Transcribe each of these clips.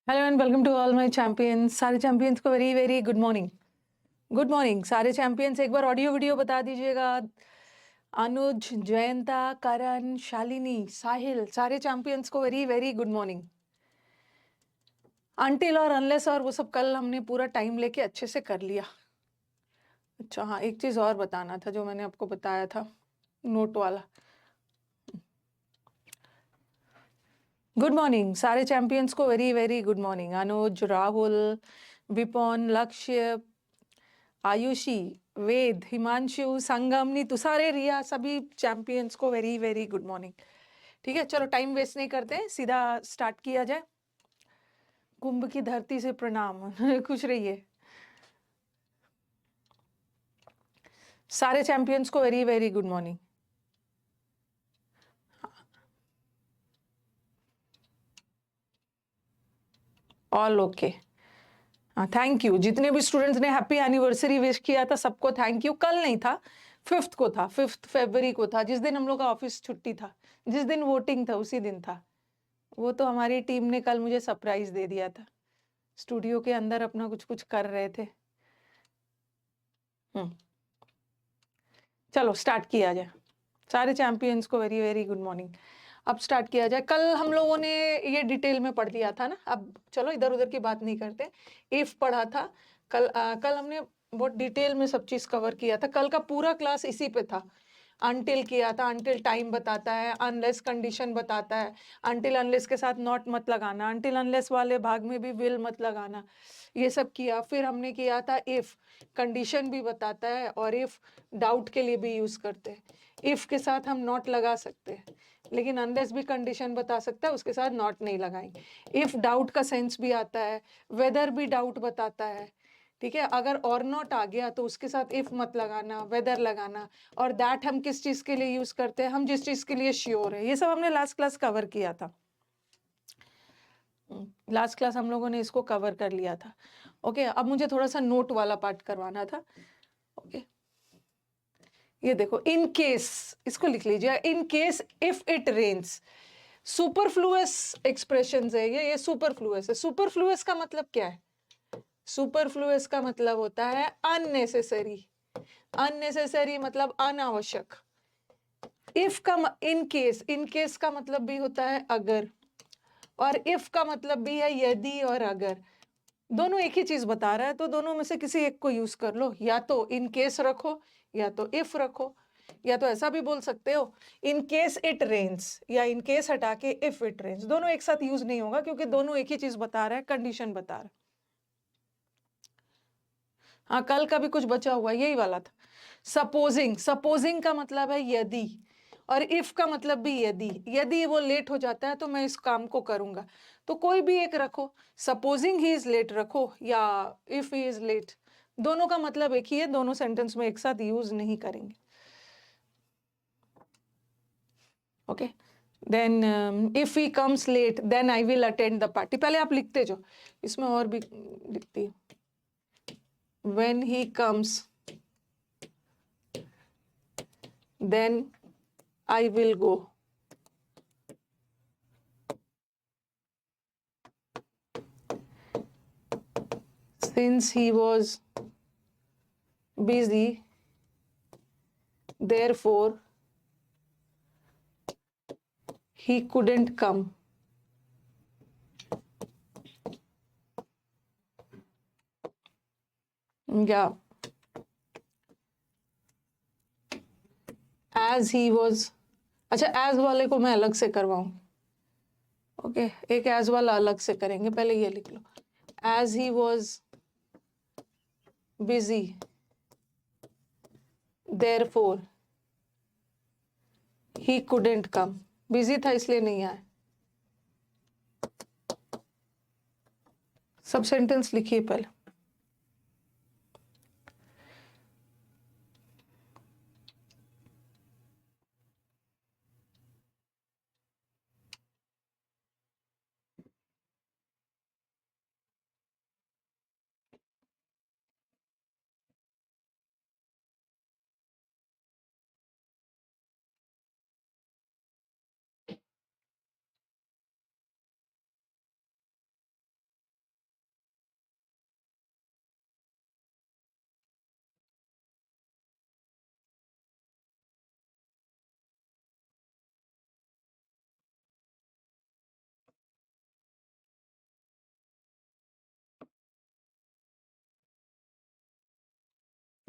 Hello and welcome to all my champions. सारे champions को very very good morning. Good morning सारे champions. एक बार ऑडियो वीडियो बता दीजिएगा। अनुज, जयंता, करण, शालिनी, साहिल, सारे चैंपियंस को very very good morning. Until और अनलेस और वो सब कल हमने पूरा टाइम लेके अच्छे से कर लिया। अच्छा हाँ, एक चीज़ और बताना था जो मैंने आपको बताया था नोट वाला। गुड मॉर्निंग सारे चैंपियंस को वेरी वेरी गुड मॉर्निंग। अनुज, राहुल, विपन, लक्ष्य, आयुषी, वेद, हिमांशु, संगम, नीतू, सारे रिया, सभी चैंपियंस को वेरी वेरी गुड मॉर्निंग। ठीक है, चलो टाइम वेस्ट नहीं करते हैं, सीधा स्टार्ट किया जाए। कुंभ की धरती से प्रणाम। खुश रहिए सारे चैंपियंस को very very good morning. All okay. हाँ, थैंक यू। जितने भी स्टूडेंट्स ने हैप्पी एनिवर्सरी विश किया था सबको थैंक यू। कल नहीं था, 5th को था, 5th फरवरी को था, जिस दिन हम लोग का ऑफिस छुट्टी था, जिस दिन वोटिंग था उसी दिन था। वो तो हमारी टीम ने कल मुझे सरप्राइज दे दिया था। स्टूडियो के अंदर अपना कुछ कुछ कर रहे थे। चलो स्टार्ट किया जाए। सारे चैंपियंस को वेरी वेरी गुड मॉर्निंग। अब स्टार्ट किया जाए। कल हम लोगों ने ये डिटेल में पढ़ दिया था ना, अब चलो इधर उधर की बात नहीं करते। इफ पढ़ा था कल। कल हमने बहुत डिटेल में सब चीज कवर किया था। कल का पूरा क्लास इसी पे था। अनटिल किया था, अनटिल टाइम बताता है, अनलेस कंडीशन बताता है, अनटिल अनलेस के साथ नॉट मत लगाना, अनटिल अनलेस वाले भाग में भी विल मत लगाना, ये सब किया। फिर हमने किया था इफ, कंडीशन भी बताता है और इफ डाउट के लिए भी यूज करते हैं। इफ के साथ हम नॉट लगा सकते हैं, लेकिन अनलेस भी कंडीशन बता सकता है, उसके साथ नॉट नहीं लगाएंगे। इफ डाउट का सेंस भी आता है, वेदर भी डाउट बताता है। ठीक है, अगर और नॉट आ गया तो उसके साथ इफ मत लगाना, वेदर लगाना। और दैट हम किस चीज के लिए यूज करते हैं? हम जिस चीज के लिए श्योर है। ये सब हमने लास्ट क्लास कवर किया था। लास्ट क्लास हम लोगों ने इसको कवर कर लिया था। ओके, अब मुझे थोड़ा सा नोट वाला पार्ट करवाना था। ओके, ये देखो, इन केस, इसको लिख लीजिए। In case if it rains, superfluous expression है ये सुपरफ्लुअस है। सुपरफ्लुअस का मतलब क्या है? सुपरफ्लुअस का मतलब होता है अननेसेसरी। अननेसेसरी मतलब अनावश्यक। इफ का इन केस का मतलब भी होता है अगर, और इफ का मतलब भी है यदि और अगर। दोनों एक ही चीज बता रहा है, तो दोनों में से किसी एक को यूज कर लो। या तो इन केस रखो या तो इफ रखो, या तो ऐसा भी बोल सकते हो इन केस इट रेन्स, या इन केस हटा के इफ इट रेन्स। दोनों एक साथ यूज नहीं होगा क्योंकि दोनों एक ही चीज बता रहा है, कंडीशन बता रहा है। हाँ, कल का भी कुछ बचा हुआ यही वाला था। सपोजिंग, सपोजिंग का मतलब है यदि, और इफ का मतलब भी यदि। यदि वो लेट हो जाता है तो मैं इस काम को करूंगा, तो कोई भी एक रखो। सपोजिंग ही इज लेट रखो या इफ ही इज लेट, दोनों का मतलब एक ही है। दोनों सेंटेंस में एक साथ यूज नहीं करेंगे। Okay, then if he comes late then I will attend the party. पहले आप लिखते जाओ, इसमें और भी लिखती हूँ। When he comes then I will go. Since he was busy, therefore he couldn't come. Yeah, as he was. अच्छा, as वाले को मैं अलग से करवाऊं। ओके, एक as वाला अलग से करेंगे, पहले ये लिख लो। As he was busy, therefore he couldn't come. Busy था इसलिए नहीं आया। सब सेंटेंस लिखिए पहले।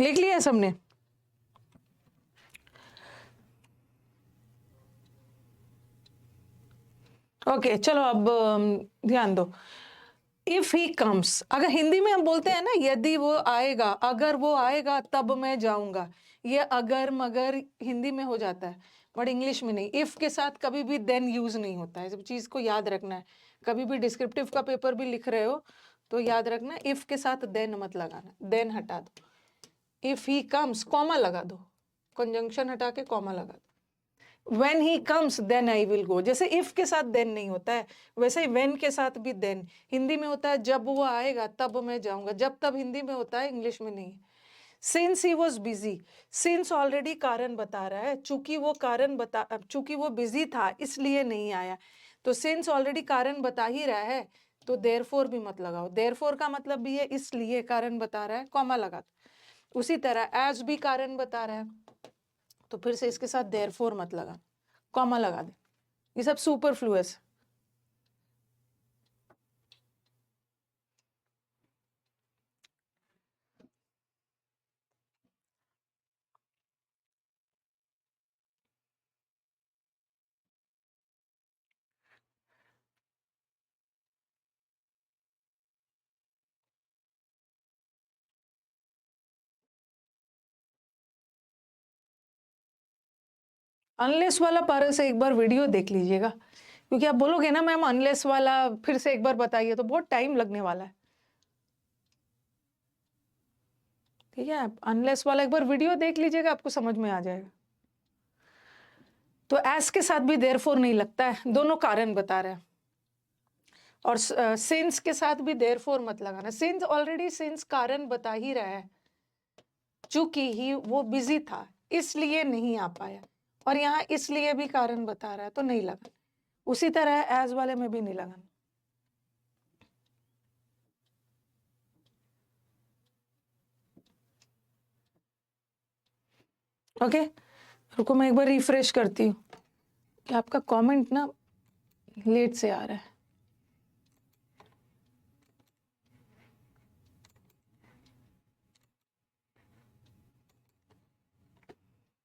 लिख लिया है सबने? ओके चलो अब ध्यान दो। इफ ही कम्स, अगर हिंदी में हम बोलते हैं ना यदि वो आएगा, अगर वो आएगा तब मैं जाऊंगा, ये अगर मगर हिंदी में हो जाता है बट इंग्लिश में नहीं। इफ के साथ कभी भी देन यूज नहीं होता है, इस चीज को याद रखना है। कभी भी डिस्क्रिप्टिव का पेपर भी लिख रहे हो तो याद रखना इफ के साथ देन मत लगाना, देन हटा दो। इफ ही कम्स कॉमा लगा दो, कंजंक्शन हटा के कॉमा लगा दो। when he comes then I will go, जैसे if के साथ then नहीं होता है वैसे ही when के साथ भी then हिंदी में होता है जब वो आएगा तब मैं जाऊंगा, जब तब हिंदी में होता है, इंग्लिश में नहीं। since he was busy, since already कारण बता रहा है, चूंकि वो बिजी था इसलिए नहीं आया, तो since ऑलरेडी कारण बता ही रहा है तो therefore भी मत लगाओ। therefore का मतलब भी है इसलिए, कारण बता रहा है, कॉमा लगा दो। उसी तरह as भी कारण बता रहा है तो फिर से इसके साथ देयरफॉर मत लगा, कॉमा लगा दे। ये सब सुपरफ्लुअस। अनलेस वाला पारा से एक बार वीडियो देख लीजिएगा, क्योंकि आप बोलोगे ना मैम अनलेस वाला फिर से एक बार बताइए तो बहुत टाइम लगने वाला है। ठीक है, अनलेस वाला एक बार वीडियो देख लीजिएगा, आपको समझ में आ जाएगा। तो एस के साथ भी देयरफॉर नहीं लगता है, दोनों कारण बता रहे हैं। और सिंस के साथ भी देयरफॉर मत लगाना, सिंस ऑलरेडी सिंस कारण बता ही रहा है, चूंकि ही वो बिजी था इसलिए नहीं आ पाया, और यहाँ इसलिए भी कारण बता रहा है तो नहीं लगाना। उसी तरह एज वाले में भी नहीं लगाना। ओके रुको मैं एक बार रिफ्रेश करती हूँ कि आपका कमेंट ना लेट से आ रहा है।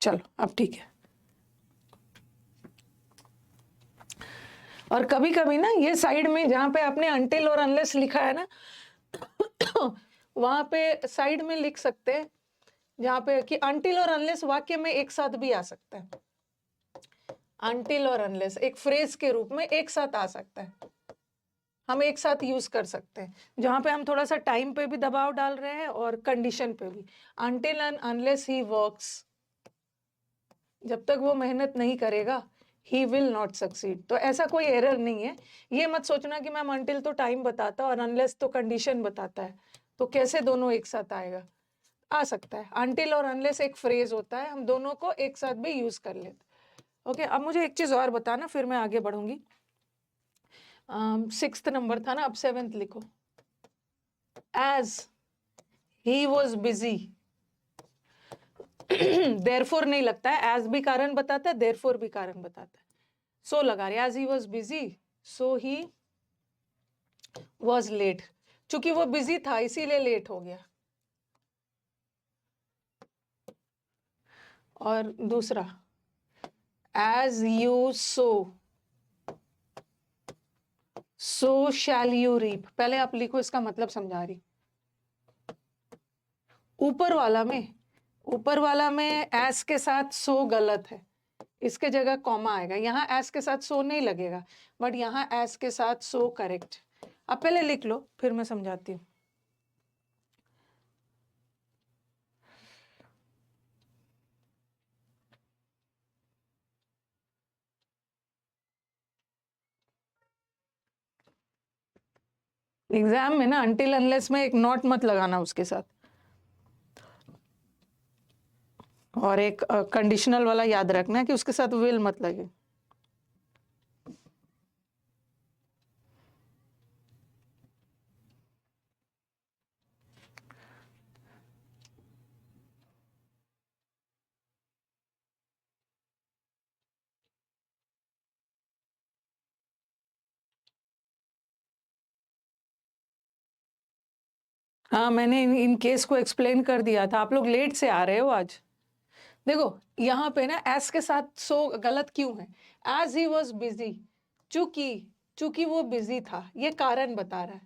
चलो अब ठीक है। और कभी कभी ना ये साइड में जहाँ पे आपने अनटिल और अनलेस लिखा है ना वहां पे साइड में लिख सकते हैं जहाँ पे कि अनटिल और अनलेस वाक्य में एक साथ भी आ सकता है। अनटिल और अनलेस एक फ्रेज के रूप में एक साथ आ सकता है, हम एक साथ यूज कर सकते हैं जहां पे हम थोड़ा सा टाइम पे भी दबाव डाल रहे हैं और कंडीशन पे भी। Until and unless he works, जब तक वो मेहनत नहीं करेगा ही विल नॉट सक्सीड। तो ऐसा कोई एरर नहीं है, ये मत सोचना कि मैम अनटिल तो टाइम बताता और अनलेस तो कंडीशन बताता है, तो कैसे दोनों एक साथ आएगा। आ सकता है, अनटिल और अनलेस एक फ्रेज होता है, हम दोनों को एक साथ भी यूज कर लेते। ओके अब मुझे एक चीज और बताना फिर मैं आगे बढ़ूंगी। 6th नंबर था ना, अब 7th लिखो। As he was busy, therefore नहीं लगता है, एज भी कारण बताता है, देयरफॉर भी कारण बताता है। सो लगा रहे, as he was busy so he was late, चूंकि वो बिजी था इसीलिए लेट हो गया। और दूसरा as you sow shall you reap, पहले आप लिखो इसका मतलब समझा रही। ऊपर वाला में एस के साथ सो गलत है, इसके जगह कॉमा आएगा। यहाँ एस के साथ सो नहीं लगेगा बट यहाँ एस के साथ सो करेक्ट। अब पहले लिख लो फिर मैं समझाती हूँ। एग्जाम में ना अनटिल अनलेस में एक नॉट मत लगाना उसके साथ, और एक कंडीशनल वाला याद रखना है कि उसके साथ विल मत लगे। हाँ, मैंने इन केस को एक्सप्लेन कर दिया था। आप लोग लेट से आ रहे हो आज। देखो, यहाँ पे ना एज़ के साथ सो गलत क्यों है? एज़ ही वाज़ बिज़ी, चूँकि वो बिज़ी था, ये कारण बता रहा है,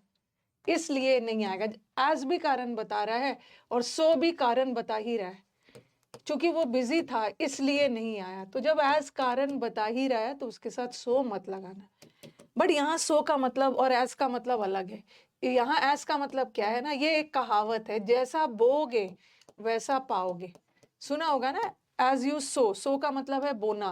इसलिए नहीं आएगा। एज़ भी कारण बता रहा है और सो भी कारण बता ही रहा है। चूँकि वो बिज़ी था इसलिए नहीं आया, तो जब एज़ कारण बता ही रहा है तो उसके साथ सो मत लगाना। बट यहाँ सो का मतलब और एज़ का मतलब अलग है। यहाँ एज़ का मतलब क्या है ना, ये एक कहावत है, जैसा बोओगे वैसा पाओगे। सुना होगा ना, एज़ यू सो का मतलब है बोना,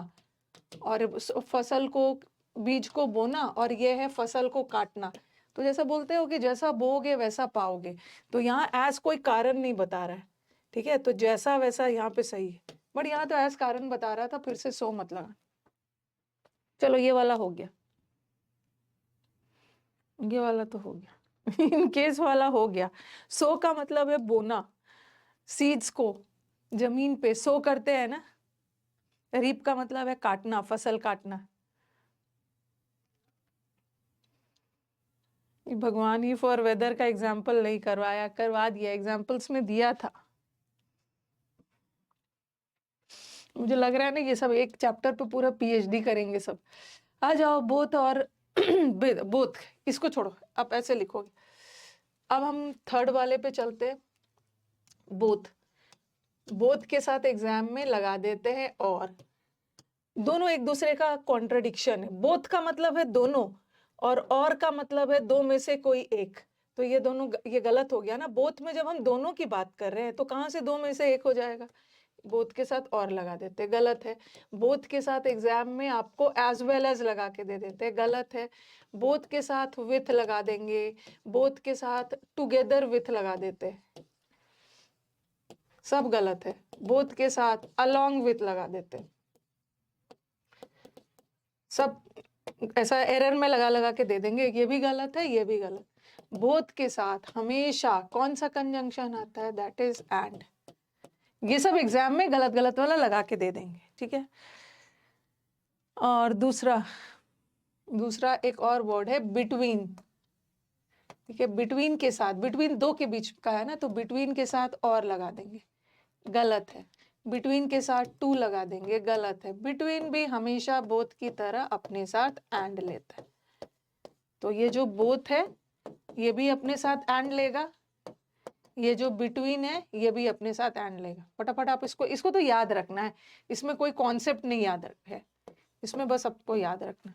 और फसल को, बीज को बोना, और ये है फसल को काटना। तो जैसा बोलते हो कि जैसा बोओगे वैसा पाओगे, तो यहाँ एज़ कोई कारण नहीं बता रहा है, ठीक है? तो जैसा वैसा यहाँ पे सही है, बट यहाँ तो एज़ कारण बता रहा था, फिर से सो मत लगा। चलो ये वाला हो गया, ये वाला तो हो गया। इन केस वाला हो गया। सो का मतलब है बोना, सीड्स को जमीन पे सो करते हैं ना। रीप का मतलब है काटना, फसल काटना। भगवान ही फॉर वेदर का एग्जाम्पल नहीं करवाया, करवा दिया, एग्जाम्पल्स में दिया था। मुझे लग रहा है ना ये सब एक चैप्टर पे पूरा पीएचडी करेंगे सब। आ जाओ, बोथ और बोथ, इसको छोड़ो, आप ऐसे लिखोगे। अब हम थर्ड वाले पे चलते हैं। बोथ के साथ एग्जाम में लगा देते हैं, और दोनों एक दूसरे का कॉन्ट्रडिक्शन है। बोथ का मतलब है दोनों, और का मतलब है दो में से कोई एक। तो ये दोनों, ये गलत हो गया ना। बोथ में जब हम दोनों की बात कर रहे हैं तो कहाँ से दो में से एक हो जाएगा? बोथ के साथ और लगा देते, गलत है। बोथ के साथ एग्जाम में आपको एज वेल एज लगा के दे देते, गलत है। बोथ के साथ विथ लगा देंगे, बोथ के साथ टुगेदर विथ लगा देते, सब गलत है। बोथ के साथ अलोंग विथ लगा देते, सब ऐसा एरर में लगा लगा के दे देंगे, ये भी गलत है, ये भी गलत। बोथ के साथ हमेशा कौन सा कंजंक्शन आता है? That is and. ये सब एग्जाम में गलत गलत वाला लगा के दे देंगे, ठीक है? और दूसरा एक और वर्ड है बिटवीन, ठीक है? बिटवीन के साथ, बिटवीन दो के बीच का है ना, तो बिटवीन के साथ और लगा देंगे, गलत है। बिटवीन के साथ टू लगा देंगे, गलत है। बिटवीन भी हमेशा बोथ की तरह अपने साथ एंड लेता है, तो ये जो बोथ है ये भी अपने साथ एंड लेगा, ये जो बिटवीन है ये भी अपने साथ एंड लेगा। फटाफट आप इसको तो याद रखना है, इसमें कोई कॉन्सेप्ट नहीं याद है, इसमें बस आपको याद रखना।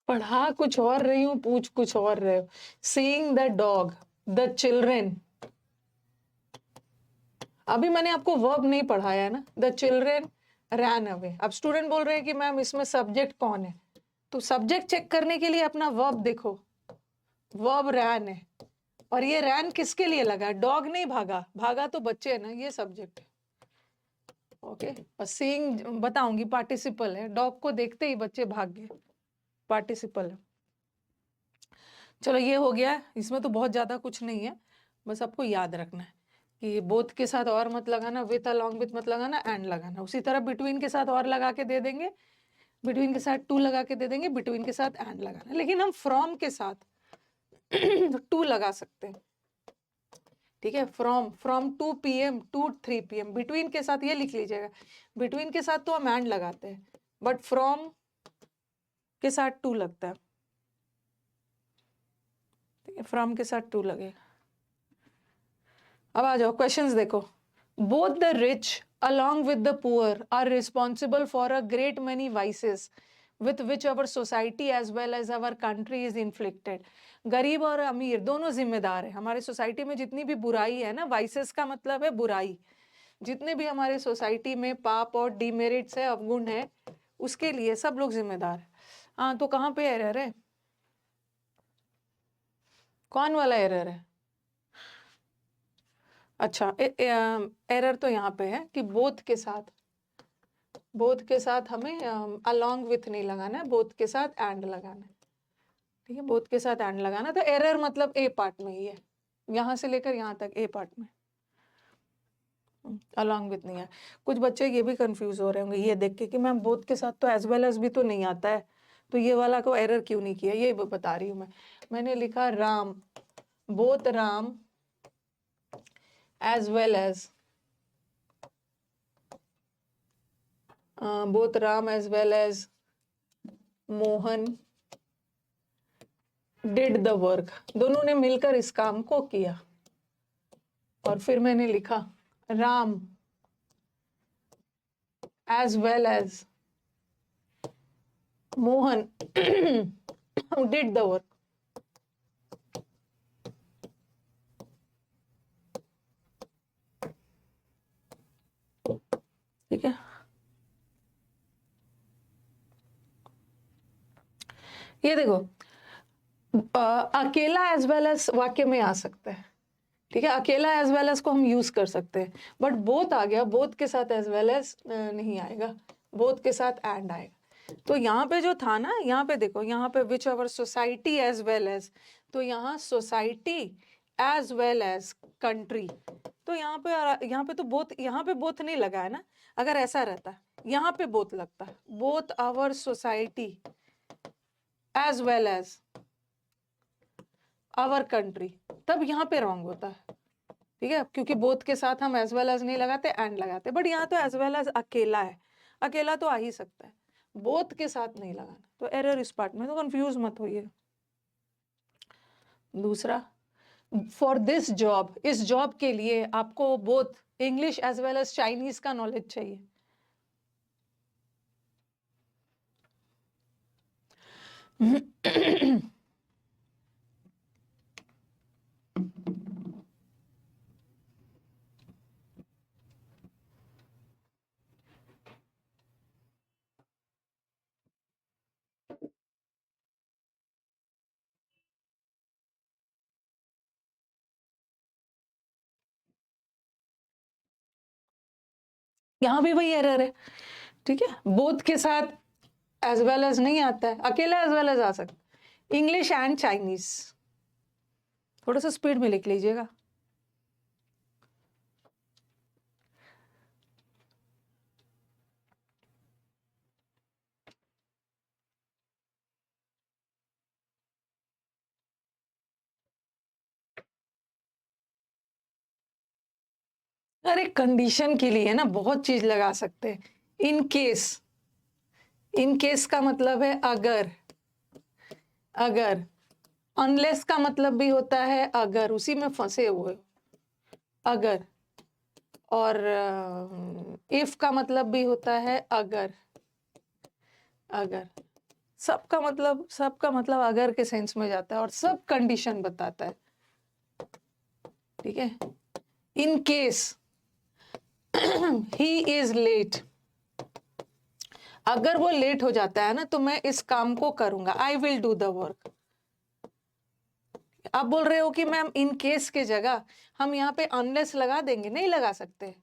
पढ़ा कुछ और रही हूँ, पूछ कुछ और रहे हो। Seeing the dog, the children, अभी मैंने आपको वर्ब नहीं पढ़ाया है ना। The children ran away. अब स्टूडेंट बोल रहे हैं कि मैम इसमें सब्जेक्ट कौन है, तो सब्जेक्ट चेक करने के लिए अपना वर्ब देखो। वर्ब रैन है, और ये रैन किसके लिए लगा? डॉग नहीं भागा, भागा तो बच्चे है ना, ये सब्जेक्ट है। ओके, और सीइंग बताऊंगी, पार्टिसिपल है, डॉग को देखते ही बच्चे भाग गए, पार्टिसिपल है। चलो ये हो गया, इसमें तो बहुत ज्यादा कुछ नहीं है, बस आपको याद रखना है कि बोथ के साथ और मत लगाना, विथ अलॉन्ग विथ मत लगाना, एंड लगाना। उसी तरह बिटवीन के साथ और लगा के दे देंगे, बिटवीन के साथ टू लगा के दे देंगे, बिटवीन के साथ एंड लगाना। लेकिन हम फ्रॉम के साथ टू लगा सकते हैं, ठीक है? From 2 PM to 3 PM, between के साथ ये लिख लीजिएगा। बिटवीन के साथ तो हम एंड लगाते हैं, बट फ्रॉम के साथ टू लगता है, ठीक है? फ्रॉम के साथ टू लगेगा। अब आ जाओ, क्वेश्चंस देखो। Both the rich along with the poor are responsible for a great many vices with which our society as well as our country is inflicted। गरीब और अमीर दोनों जिम्मेदार है, हमारे सोसाइटी में जितनी भी बुराई है ना, वाइसेस का मतलब है बुराई, जितने भी हमारे सोसाइटी में पाप और डिमेरिट्स है, अवगुण है, उसके लिए सब लोग जिम्मेदार है। हाँ, तो कहाँ पे एरर है? कौन वाला एरर है? अच्छा, एरर तो यहाँ पे है कि बोथ के साथ हमें अलोंग विथ नहीं लगाना है, बोथ के साथ एंड लगाना है। ठीक है, बोथ के साथ एंड लगाना, तो एरर मतलब ए पार्ट में ही है, यहाँ से लेकर यहाँ तक ए पार्ट में, अलोंग विथ नहीं है। कुछ बच्चे ये भी कंफ्यूज हो रहे होंगे ये देख के कि मैम बोथ के साथ तो एज वेल एज भी तो नहीं आता है, तो ये वाला को एरर क्यों नहीं किया, ये बता रही हूँ मैं। मैंने लिखा Ram, both Ram as well as both Ram as well as Mohan did the work, दोनों ने मिलकर इस काम को किया। और फिर मैंने लिखा Ram as well as Mohan did the work। ठीक है, ये देखो अकेला एज वेल एज वाक्य में आ सकता है। ठीक है, अकेला एज वेल एज को हम यूज कर सकते हैं, बट बोथ आ गया, बोथ के साथ एज वेल एज नहीं आएगा, बोथ के साथ एंड आएगा। तो यहाँ पे जो था ना, यहाँ पे देखो, यहाँ पे which our society as well as, तो यहाँ society as well as country, तो यहाँ पे तो बोथ, यहाँ पे बोथ नहीं लगा है ना। अगर ऐसा रहता यहाँ पे बोथ लगता, both our society as well as our country, तब यहाँ पे रॉन्ग होता है। ठीक है, क्योंकि बोथ के साथ हम एज वेल एज नहीं लगाते, एंड लगाते, बट यहाँ तो एज वेल एज अकेला है, अकेला तो आ ही सकता है, बोथ के साथ नहीं लगाना, तो एरर इस पार्ट में, तो कंफ्यूज मत होइए। दूसरा, फॉर दिस जॉब, इस जॉब के लिए आपको both English as well as Chinese का नॉलेज चाहिए। यहाँ भी वही एरर है। ठीक है, बोथ के साथ एज वेल एज नहीं आता है, अकेला एज वेल एज आ सकता है। इंग्लिश एंड चाइनीज, थोड़ा सा स्पीड में लिख लीजिएगा। अरे कंडीशन के लिए ना बहुत चीज लगा सकते हैं। इन केस, इन केस का मतलब है अगर, अगर, अनलेस का मतलब भी होता है अगर, उसी में फंसे हुए, अगर, और इफ का मतलब भी होता है अगर, अगर, सबका मतलब अगर के सेंस में जाता है, और सब कंडीशन बताता है। ठीक है, in case he is late, अगर वो लेट हो जाता है ना, तो मैं इस काम को करूंगा, I will do the work. आप बोल रहे हो कि मैम इन केस के जगह हम यहाँ पे अनलेस लगा देंगे, नहीं लगा सकते।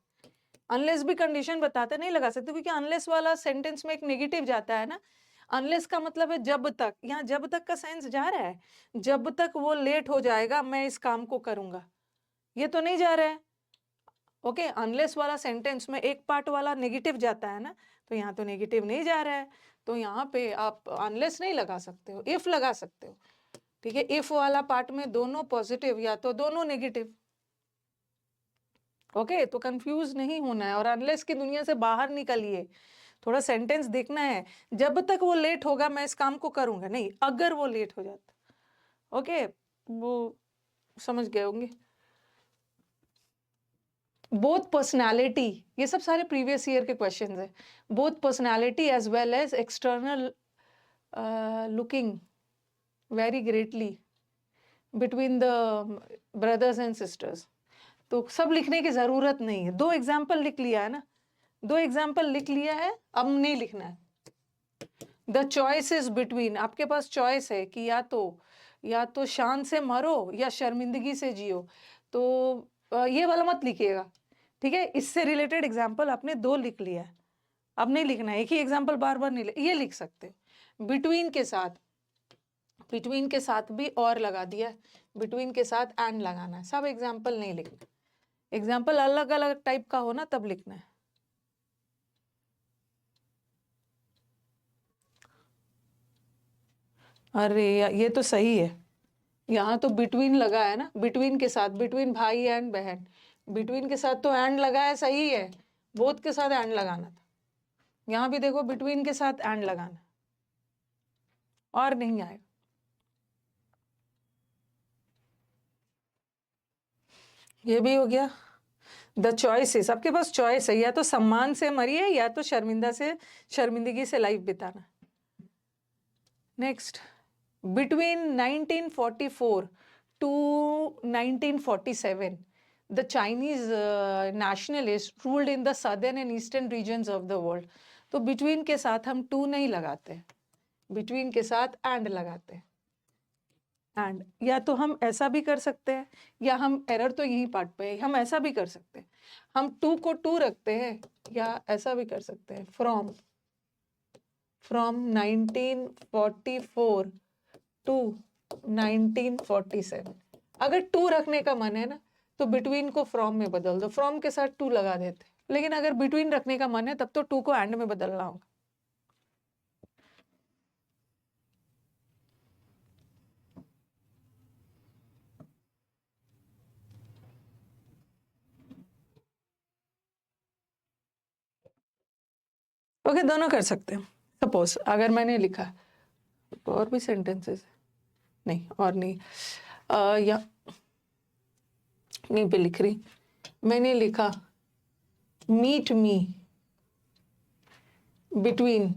अनलेस भी कंडीशन बताते, नहीं लगा सकते, क्योंकि अनलेस वाला सेंटेंस में एक नेगेटिव जाता है ना। अनलेस का मतलब है जब तक, यहाँ जब तक का सेंस जा रहा है, जब तक वो लेट हो जाएगा मैं इस काम को करूंगा, ये तो नहीं जा रहा है। ओके, अनलेस वाला सेंटेंस में एक पार्ट वाला नेगेटिव जाता है ना, तो यहाँ तो नेगेटिव नहीं जा रहा है, तो यहाँ पे आप अनलेस नहीं लगा सकते हो, इफ लगा सकते हो। ठीक है, इफ वाला पार्ट में दोनों पॉजिटिव या तो दोनों नेगेटिव। ओके, तो कंफ्यूज नहीं होना है, और अनलेस की दुनिया से बाहर निकलिए, थोड़ा सेंटेंस देखना है। जब तक वो लेट होगा मैं इस काम को करूंगा, नहीं अगर वो लेट हो जाता। ओके, वो समझ गए होंगे। बोथ पर्सनालिटी, ये सब सारे प्रीवियस ईयर के क्वेश्चंस हैं। Both personality as well as external looking very greatly between the brothers and sisters, तो सब लिखने की जरूरत नहीं है, 2 एग्जाम्पल लिख लिया है ना, 2 एग्जाम्पल लिख लिया है, अब नहीं लिखना है। द चॉइस इज बिटवीन, आपके पास चॉइस है कि या तो या तो शान से मरो या शर्मिंदगी से जियो। तो ये वाला मत लिखिएगा, ठीक है। इससे रिलेटेड एग्जाम्पल आपने 2 लिख लिया है, अब नहीं लिखना है, एक ही एग्जाम्पल बार बार नहीं ये लिख सकते हो। बिटवीन के साथ भी और लगा दिया, बिटवीन के साथ एंड लगाना है, सब एग्जाम्पल नहीं लिखना। एग्जाम्पल अलग अलग टाइप का हो ना तब लिखना है। अरे ये तो सही है, यहाँ तो बिटवीन लगा है ना, बिटवीन के साथ, बिटवीन भाई एंड बहन, बिटवीन के साथ तो एंड लगा है, सही है, बोथ के साथ एंड लगाना था। यहाँ भी देखो बिटवीन के साथ एंड लगाना और नहीं आएगा। ये भी हो गया। द चॉइसेस, आपके पास चॉइस है, या तो सम्मान से मरिए या तो शर्मिंदगी से लाइफ बिताना। Next, between 1944 to 1947 the Chinese nationalists ruled in the southern and eastern regions of the world। तो बिटवीन के साथ हम टू नहीं लगाते, बिटवीन के साथ एंड लगाते हैं। एंड या तो हम ऐसा भी कर सकते हैं, या हम एरर तो यही पार्ट पे है, हम ऐसा भी कर सकते हैं, हम टू को टू रखते हैं, या ऐसा भी कर सकते हैं, फ्रॉम 1944 टू 1947। अगर टू रखने का मन है ना तो बिटवीन को फ्रॉम में बदल दो, फ्रॉम के साथ टू लगा देते। लेकिन अगर बिटवीन रखने का मन है तब तो टू को एंड में बदलना होगा। ओके, दोनों कर सकते हैं। सपोज अगर मैंने लिखा, तो और भी सेंटेंसेस नहीं, और नहीं, या नहीं पे लिख रही, मैंने लिखा meet me between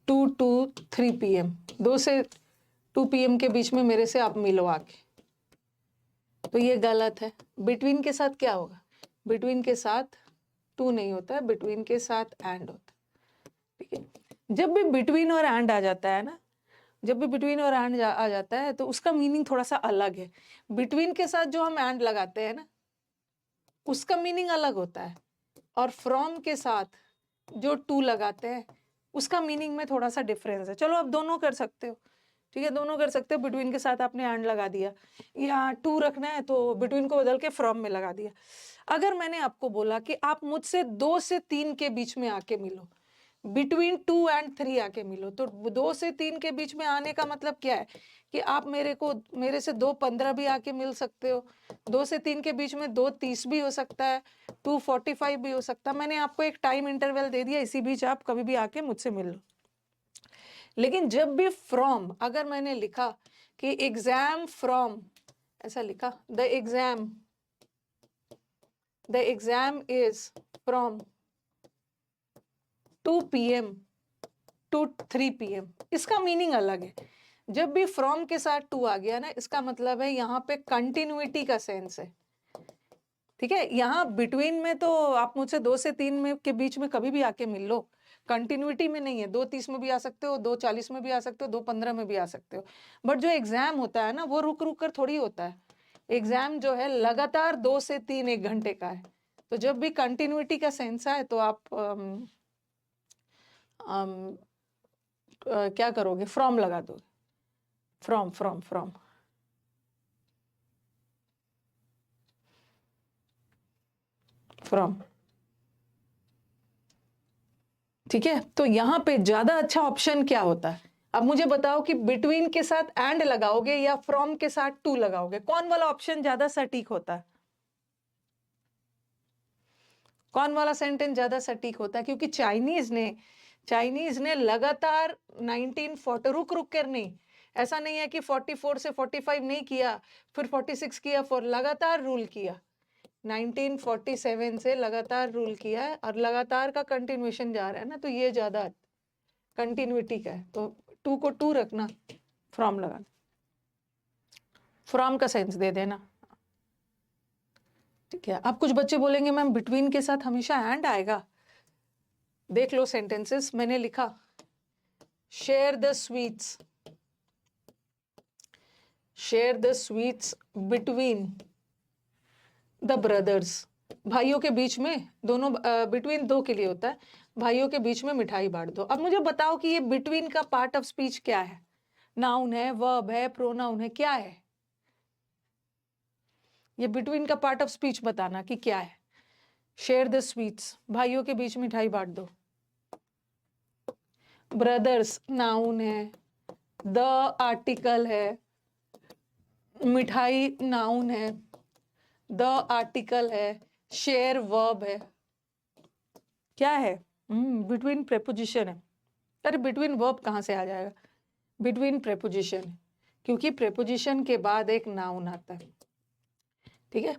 2 to 3 PM, 2 से 2 PM के बीच में मेरे से आप मिलो आके, तो ये गलत है। बिटवीन के साथ क्या होगा, बिटवीन के साथ टू नहीं होता है, बिटवीन के साथ एंड होता है, ठीक है। जब भी बिटवीन और एंड आ जाता है ना, जब भी बिटवीन और एंड आ जाता है तो उसका मीनिंग थोड़ा सा अलग है। बिटवीन के साथ जो हम एंड लगाते हैं ना उसका मीनिंग अलग होता है, और फ्रॉम के साथ जो टू लगाते हैं उसका मीनिंग में थोड़ा सा डिफरेंस है। चलो आप दोनों कर सकते हो, ठीक है, दोनों कर सकते हो। बिटवीन के साथ आपने एंड लगा दिया, या टू रखना है तो बिटवीन को बदल के फ्रॉम में लगा दिया। अगर मैंने आपको बोला कि आप मुझसे 2 से 3 के बीच में आके मिलो, बिटवीन 2 and 3 आके मिलो, तो 2 से 3 के बीच में आने का मतलब क्या है कि आप मेरे से 2:15 भी आके मिल सकते हो, 2 से 3 के बीच में 2:30 भी हो सकता है, 2:45 भी हो सकता है। मैंने आपको एक टाइम इंटरवल दे दिया, इसी बीच आप कभी भी आके मुझसे मिल लो। लेकिन जब भी फ्रॉम, अगर मैंने लिखा कि एग्जाम फ्रॉम, ऐसा लिखा, the exam is from 2 PM to 3 PM, इसका मीनिंग अलग है। जब भी फ्रॉम के साथ टू आ गया ना, इसका मतलब है यहाँ पे कंटिन्यूटी का सेंस है, ठीक है। यहाँ बिटवीन में तो आप मुझसे 2 से 3 में के बीच में कभी भी आके मिल लो, कंटिन्यूटी में नहीं है। 2:30 में भी आ सकते हो, 2:40 में भी आ सकते हो, 2:15 में भी आ सकते हो। बट जो एग्जाम होता है ना वो रुक रुक कर थोड़ी होता है। एग्जाम जो है लगातार 2 से 3 1 घंटे का है। तो जब भी कंटिन्यूटी का सेंस आए तो आप क्या करोगे, फ्रॉम लगा दोगे, फ्रॉम फ्रॉम फ्रॉम। फ्रॉम, ठीक है। तो यहाँ पे ज्यादा अच्छा ऑप्शन क्या होता है, अब मुझे बताओ कि बिटवीन के साथ एंड लगाओगे या फ्रॉम के साथ टू लगाओगे, कौन वाला ऑप्शन ज्यादा सटीक होता है, कौन वाला सेंटेंस ज्यादा सटीक होता है? क्योंकि चाइनीज ने लगातार 1940, रुक रुक कर नहीं, ऐसा नहीं है कि 44 से 45 नहीं किया फिर 46 किया, फॉर लगातार रूल किया, 1947 से लगातार रूल किया है, और लगातार का कंटिन्यूएशन जा रहा है ना, तो ये ज्यादा कंटिन्यूटी का है। तो टू को टू रखना, फ्रॉम लगाना, फ्रॉम का सेंस दे देना, ठीक है। अब कुछ बच्चे बोलेंगे मैम बिटवीन के साथ हमेशा एंड आएगा, देख लो सेंटेंसेस, मैंने लिखा share the sweets, share the sweets between the brothers, भाइयों के बीच में, दोनों बिटवीन दो के लिए होता है, भाइयों के बीच में मिठाई बांट दो। अब मुझे बताओ कि ये बिटवीन का पार्ट ऑफ स्पीच क्या है? नाउन है, वर्ब है, प्रोनाउन है, क्या है? ये बिटवीन का पार्ट ऑफ स्पीच बताना कि क्या है। शेयर द स्वीट्स, भाइयों के बीच मिठाई बांट दो। ब्रदर्स नाउन है, द आर्टिकल है, मिठाई नाउन है, द आर्टिकल है, शेयर वर्ब है, क्या है? बिटवीन प्रेपोजिशन है। अरे बिटवीन वर्ब कहाँ से आ जाएगा? बिटवीन प्रेपोजिशन है, क्योंकि प्रेपोजिशन के बाद एक नाउन आता है, ठीक है।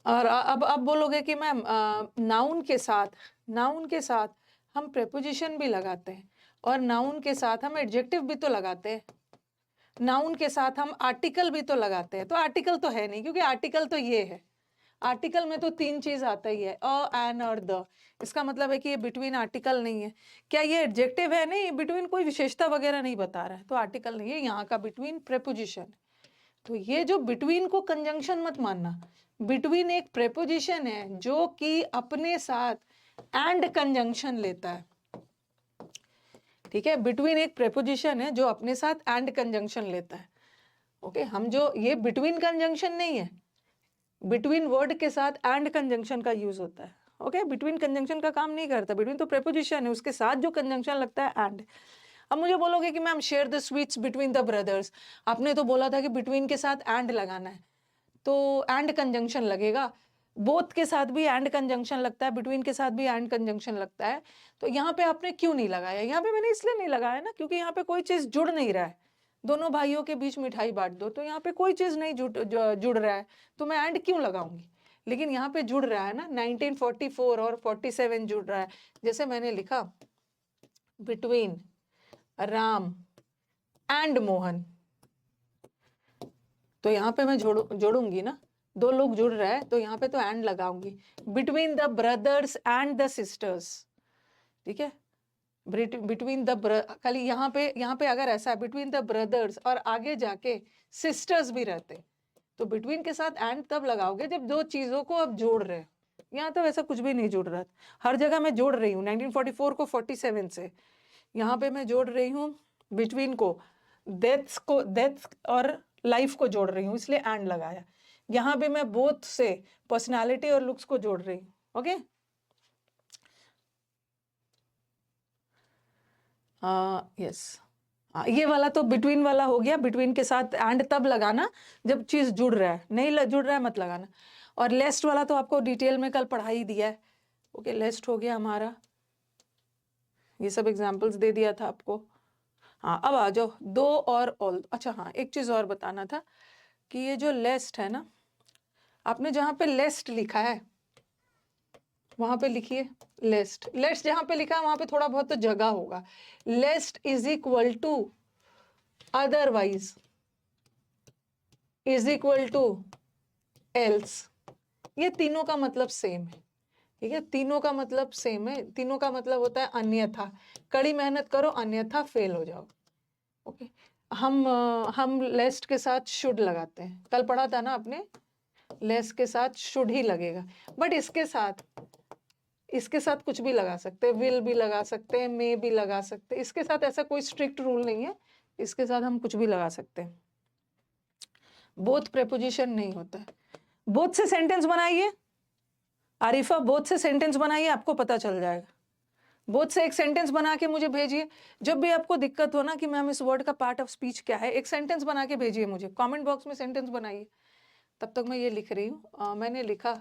और अब बोलोगे कि मैम नाउन के साथ हम प्रेपोजिशन भी लगाते हैं और नाउन के साथ हम एडजेक्टिव भी तो लगाते हैं, नाउन के साथ हम आर्टिकल भी तो लगाते हैं। तो आर्टिकल तो है नहीं, क्योंकि आर्टिकल तो ये है, आर्टिकल में तो तीन चीज आता ही है, अ, एन और द। इसका मतलब है कि ये बिटवीन आर्टिकल नहीं है। क्या ये एडजेक्टिव है? नहीं, बिटवीन कोई विशेषता वगैरह नहीं बता रहा है, तो आर्टिकल नहीं है, यहाँ का बिटवीन प्रेपोजिशन। तो ये जो बिटवीन को कंजंक्शन मत मानना, बिटवीन एक प्रेपोजिशन है जो कि अपने साथ एंड कंजंक्शन लेता है, ठीक है। बिटवीन एक प्रेपोजिशन है जो अपने साथ एंड कंजंक्शन लेता है, ओके। हम जो ये बिटवीन कंजंक्शन नहीं है, बिटवीन वर्ड के साथ एंड कंजंक्शन का यूज होता है, ओके। बिटवीन कंजंक्शन का काम नहीं करता, बिटवीन तो प्रेपोजिशन है, उसके साथ जो कंजंक्शन लगता है एंड। अब मुझे बोलोगे कि ma'am share the sweets between the brothers, आपने तो बोला था कि बिटवीन के साथ एंड लगाना है, तो एंड कंजंक्शन लगेगा। बोथ के साथ भी एंड कंजंक्शन लगता है, बिटवीन के साथ भी एंड कंजंक्शन लगता है, तो यहाँ पे आपने क्यों नहीं लगाया? यहाँ पे मैंने इसलिए नहीं लगाया ना, क्योंकि यहाँ पे कोई चीज जुड़ नहीं रहा है। दोनों भाइयों के बीच मिठाई बांट दो, तो यहाँ पे कोई चीज नहीं जुड़ रहा है, तो मैं एंड क्यों लगाऊंगी? लेकिन यहाँ पे जुड़ रहा है ना, 1944 और 47 जुड़ रहा है। जैसे मैंने लिखा बिटवीन राम एंड मोहन, तो यहाँ पे मैं जोड़ूंगी ना, दो लोग जुड़ रहे हैं तो यहाँ पे तो एंड लगाऊंगी। Between the brothers and the sisters, ठीक है। बिटवीन द खाली यहाँ पे अगर ऐसा है बिटवीन द ब्रदर्स और आगे जाके सिस्टर्स भी रहते, तो बिटवीन के साथ एंड तब लगाओगे जब दो चीजों को आप जोड़ रहे हो। यहाँ तो वैसा कुछ भी नहीं जुड़ रहा, हर जगह मैं जोड़ रही हूँ 1944 को 47 से, यहाँ पे मैं जोड़ रही हूँ बिटवीन को डेथ और लाइफ को जोड़ रही हूँ, इसलिए एंड लगाया। यहाँ पे मैं बोथ से पर्सनालिटी और लुक्स को जोड़ रही हूँ, ओके। यस, ये वाला तो बिटवीन वाला हो गया। बिटवीन के साथ एंड तब लगाना जब चीज जुड़ रहा है, नहीं जुड़ रहा है मत लगाना। और लेस्ट वाला तो आपको डिटेल में कल पढ़ा ही दिया है, ओके। लेस्ट हो गया हमारा, ये सब एग्जाम्पल्स दे दिया था आपको। हाँ, अब आ जाओ दो और ऑल। अच्छा हाँ, एक चीज और बताना था कि ये जो लेस्ट है ना, आपने जहां पे लेस्ट लिखा है वहां पे लिखिए लेस्ट। लेस्ट जहां पे लिखा है वहां पे थोड़ा बहुत तो जगह होगा। Lest is equal to otherwise is equal to else, ये तीनों का मतलब सेम है, ठीक है। तीनों का मतलब सेम है, तीनों का मतलब होता है अन्यथा। कड़ी मेहनत करो अन्यथा फेल हो जाओ, ओके। हम लेस्ट के साथ शुड लगाते हैं, कल पढ़ा था ना आपने, लेस के साथ शुड ही लगेगा। बट इसके साथ कुछ भी लगा सकते हैं, विल भी लगा सकते हैं, मे भी लगा सकते हैं, इसके साथ ऐसा कोई स्ट्रिक्ट रूल नहीं है, इसके साथ हम कुछ भी लगा सकते हैं। बोथ प्रेपोजिशन नहीं होता है। बोथ से सेंटेंस बनाइए आरिफा, बोथ से सेंटेंस बनाइए, आपको पता चल जाएगा। बोथ से एक सेंटेंस बना के मुझे भेजिए। जब भी आपको दिक्कत हो ना कि मैम इस वर्ड का पार्ट ऑफ स्पीच क्या है, एक सेंटेंस बना के भेजिए मुझे, कमेंट बॉक्स में सेंटेंस बनाइए। तब तक मैं ये लिख रही हूँ, मैंने लिखा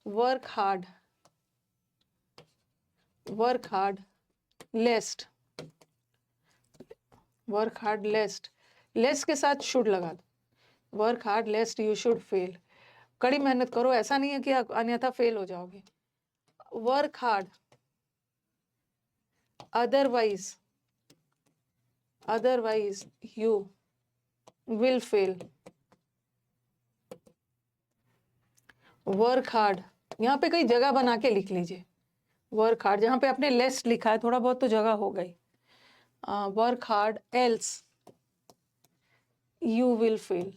work hard lest, work hard lest, lest के साथ शुड लगा दो। Work hard lest you should fail, कड़ी मेहनत करो, ऐसा नहीं है कि आप अन्यथा फेल हो जाओगे। Work hard otherwise you will fail. Work hard, यहाँ पे कई जगह बना के लिख लीजिए, वर्क हार्ड, जहाँ पे आपने लेस्ट लिखा है थोड़ा बहुत तो जगह हो गई। Work hard else you will fail,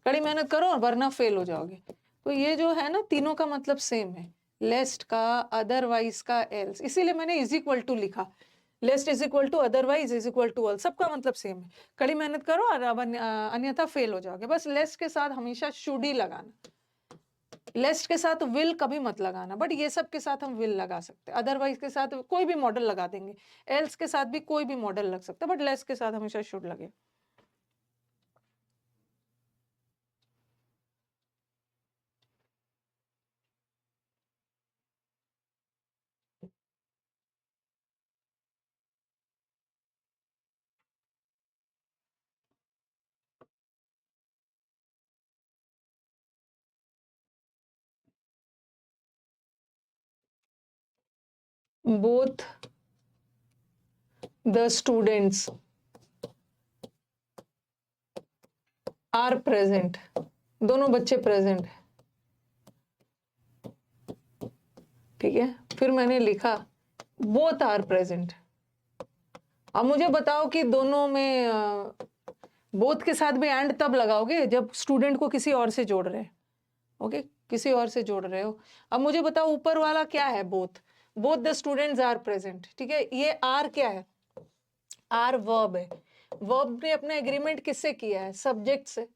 कड़ी मेहनत करो और वरना फेल हो जाओगे। तो ये जो है ना, तीनों का मतलब सेम है, लेस्ट का, अदरवाइज का, एल्स। इसीलिए मैंने इज इक्वल टू लिखा, lest is equal to otherwise is equal to all, सबका मतलब सेम है। कड़ी मेहनत करो और अन्यथा फेल हो जाओगे। बस लेस्ट के साथ हमेशा शुड ही लगाना, लेस्ट के साथ विल कभी मत लगाना। बट ये सब के साथ हम विल लगा सकते हैं, अदरवाइज के साथ कोई भी मॉडल लगा देंगे, एल्स के साथ भी कोई भी मॉडल लग सकता है, बट लेस्ट के साथ हमेशा शुड लगे। Both the students are present, दोनों बच्चे प्रेजेंट है, ठीक है। फिर मैंने लिखा बोथ आर प्रेजेंट। अब मुझे बताओ कि दोनों में बोथ के साथ भी एंड तब लगाओगे जब स्टूडेंट को किसी और से जोड़ रहे हैं, ओके, किसी और से जोड़ रहे हो। अब मुझे बताओ ऊपर वाला क्या है, both, both the students are present, ठीक है। ये आर क्या है, आर वर्ब है। वर्ब ने अपना एग्रीमेंट किससे किया है, सब्जेक्ट से,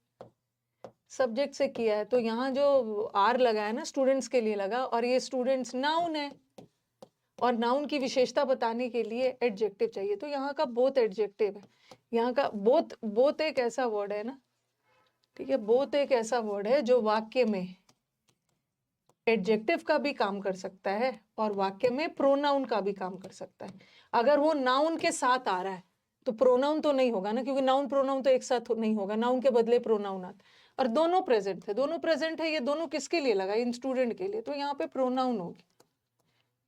सब्जेक्ट से किया है। तो यहाँ जो आर लगा है ना, स्टूडेंट्स के लिए लगा, और ये स्टूडेंट्स नाउन है, और नाउन की विशेषता बताने के लिए एडजेक्टिव चाहिए। तो यहाँ का बोथ एडजेक्टिव है। यहाँ का बोथ, बोथ एक ऐसा वर्ड है ना, ठीक है, बोथ एक ऐसा वर्ड है जो वाक्य में एडजेक्टिव का भी काम कर सकता है और वाक्य में प्रोनाउन का भी काम कर सकता है। अगर वो नाउन के साथ आ रहा है तो प्रोनाउन तो नहीं होगा ना, क्योंकि नाउन प्रोनाउन तो एक साथ नहीं होगा, नाउन के बदले प्रोनाउन आता है। और दोनों प्रेजेंट थे, दोनों प्रेजेंट है, ये दोनों किसके लिए लगा, इन स्टूडेंट के लिए, तो यहाँ पे प्रोनाउन होगी।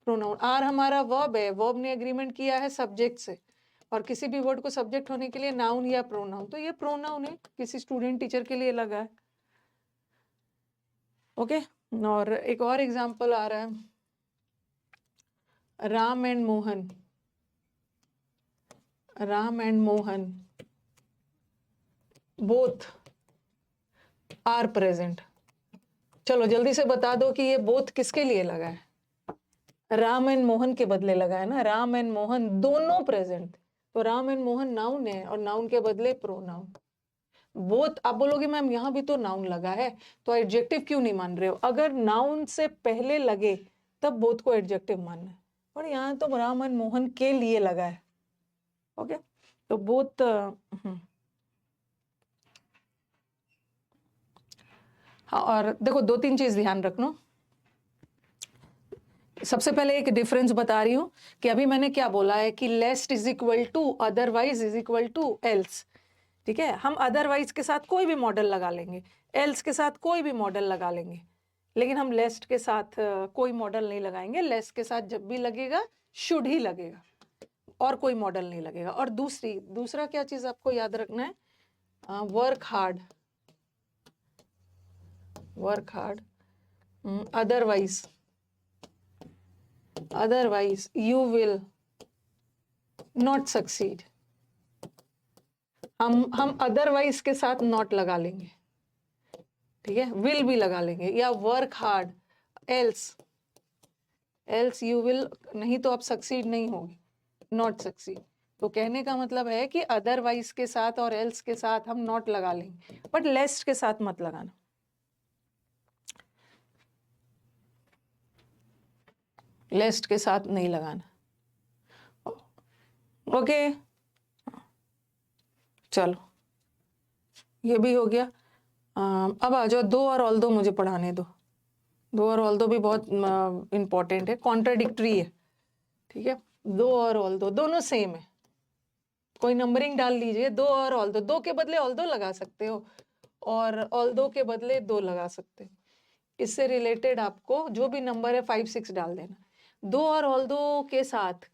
प्रोनाउन, आर हमारा वर्ब है, वर्ब ने एग्रीमेंट किया है सब्जेक्ट से, और किसी भी वर्ड को सब्जेक्ट होने के लिए नाउन या प्रोनाउन, तो ये प्रोनाउन है, किसी स्टूडेंट टीचर के लिए लगा है, ओके। और एक और एग्जांपल आ रहा है, Ram and Mohan, Ram and Mohan both are present. चलो जल्दी से बता दो कि ये बोथ किसके लिए लगा है, राम एंड मोहन के बदले लगा है ना, राम एंड मोहन दोनों प्रेजेंट, तो राम एंड मोहन नाउन है और नाउन के बदले प्रोनाउन। बोथ, आप बोलोगे मैम यहाँ भी तो नाउन लगा है, तो एडजेक्टिव क्यों नहीं मान रहे हो। अगर नाउन से पहले लगे तब बोथ को एडजेक्टिव मानना है, और यहाँ तो राम एंड मोहन के लिए लगा है, ओके। तो बोथ, हाँ, और देखो दो तीन चीज ध्यान रखना। सबसे पहले एक डिफरेंस बता रही हूँ कि अभी मैंने क्या बोला है कि lest is equal to otherwise is equal to else, ठीक है। हम अदरवाइज के साथ कोई भी मॉडल लगा लेंगे, एल्स के साथ कोई भी मॉडल लगा लेंगे, लेकिन हम लेस्ट के साथ कोई मॉडल नहीं लगाएंगे। लेस्ट के साथ जब भी लगेगा शुड ही लगेगा, और कोई मॉडल नहीं लगेगा। और दूसरा क्या चीज आपको याद रखना है, work hard, work hard, otherwise, otherwise you will not succeed। हम अदरवाइज के साथ नॉट लगा लेंगे, ठीक है, विल भी लगा लेंगे, या work hard else, else you will, नहीं तो आप सक्सीड नहीं होगे, नॉट सक्सीड। तो कहने का मतलब है कि अदरवाइज के साथ और एल्स के साथ हम नॉट लगा लेंगे, बट लेस्ट के साथ मत लगाना, लेस्ट के साथ नहीं लगाना, ओके। चलो ये भी हो गया। अब आ जाओ, दो और ऑल दो मुझे पढ़ाने दो। दो और ऑल दो भी बहुत इंपॉर्टेंट है, कॉन्ट्राडिक्टरी है, ठीक है। दो और ऑल दो दोनों सेम है, कोई नंबरिंग डाल लीजिए, दो और ऑल दो, दो के बदले ऑल दो लगा सकते हो, और ऑल दो के बदले दो लगा सकते हो। इससे रिलेटेड आपको जो भी नंबर है 5 6 डाल देना। दो और ऑल दो के साथ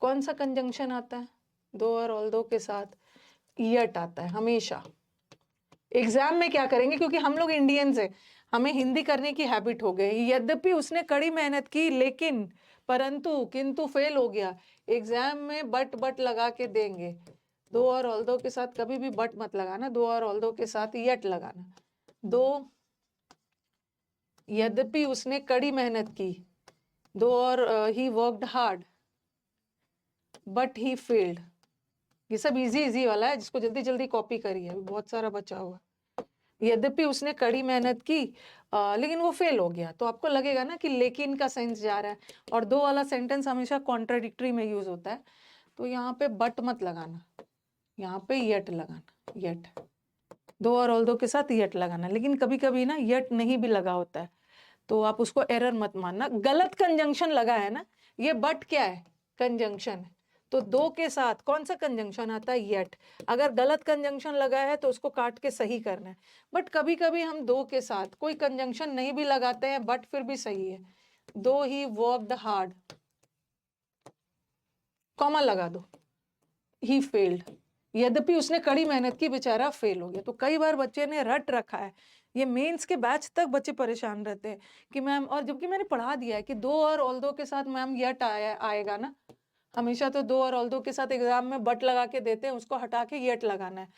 कौन सा कंजंक्शन आता है, दो और ऑल दो के साथ यट आता है हमेशा। एग्जाम में क्या करेंगे, क्योंकि हम लोग इंडियंस है, हमें हिंदी करने की हैबिट हो गई। यद्यपि उसने कड़ी मेहनत की लेकिन, परंतु, किंतु फेल हो गया। एग्जाम में बट लगा के देंगे। दो और ऑल्दो के साथ कभी भी बट मत लगाना, दो और ऑल्दो के साथ यट लगाना। दो यद्यपि उसने कड़ी मेहनत की, दो और he worked hard but he failed. ये सब इजी वाला है, जिसको जल्दी जल्दी कॉपी करिए, बहुत सारा बचा हुआ। यद्यपि उसने कड़ी मेहनत की लेकिन वो फेल हो गया, तो आपको लगेगा ना कि लेकिन का सेंस जा रहा है, और दो वाला सेंटेंस हमेशा कॉन्ट्राडिक्टरी में यूज होता है। तो यहाँ पे बट मत लगाना, यहाँ पे यट लगाना, यट। दो और ऑल्दो के साथ यट लगाना। लेकिन कभी कभी ना यट नहीं भी लगा होता है, तो आप उसको एरर मत मानना। गलत कंजंक्शन लगा है ना, ये बट क्या है, कंजंक्शन है। तो दो के साथ कौन सा कंजंक्शन आता है, यट। अगर गलत कंजंक्शन लगा है तो उसको काट के सही करना है। बट कभी कभी हम दो के साथ कोई कंजंक्शन नहीं भी लगाते हैं, बट फिर भी सही है। दो ही वर्कड हार्ड, कॉमा लगा दो, ही फेल्ड। यद्यपि उसने कड़ी मेहनत की, बेचारा फेल हो गया। तो कई बार बच्चे ने रट रखा है, ये मेंस के बैच तक बच्चे परेशान रहते हैं कि मैम, और जबकि मैंने पढ़ा दिया है कि दो और ऑल्दो के साथ मैम यट आएगा ना, हमेशा तो दो और ऑल्दो के साथ एग्जाम में बट लगा के देते हैं, उसको हटा के यट लगाना है।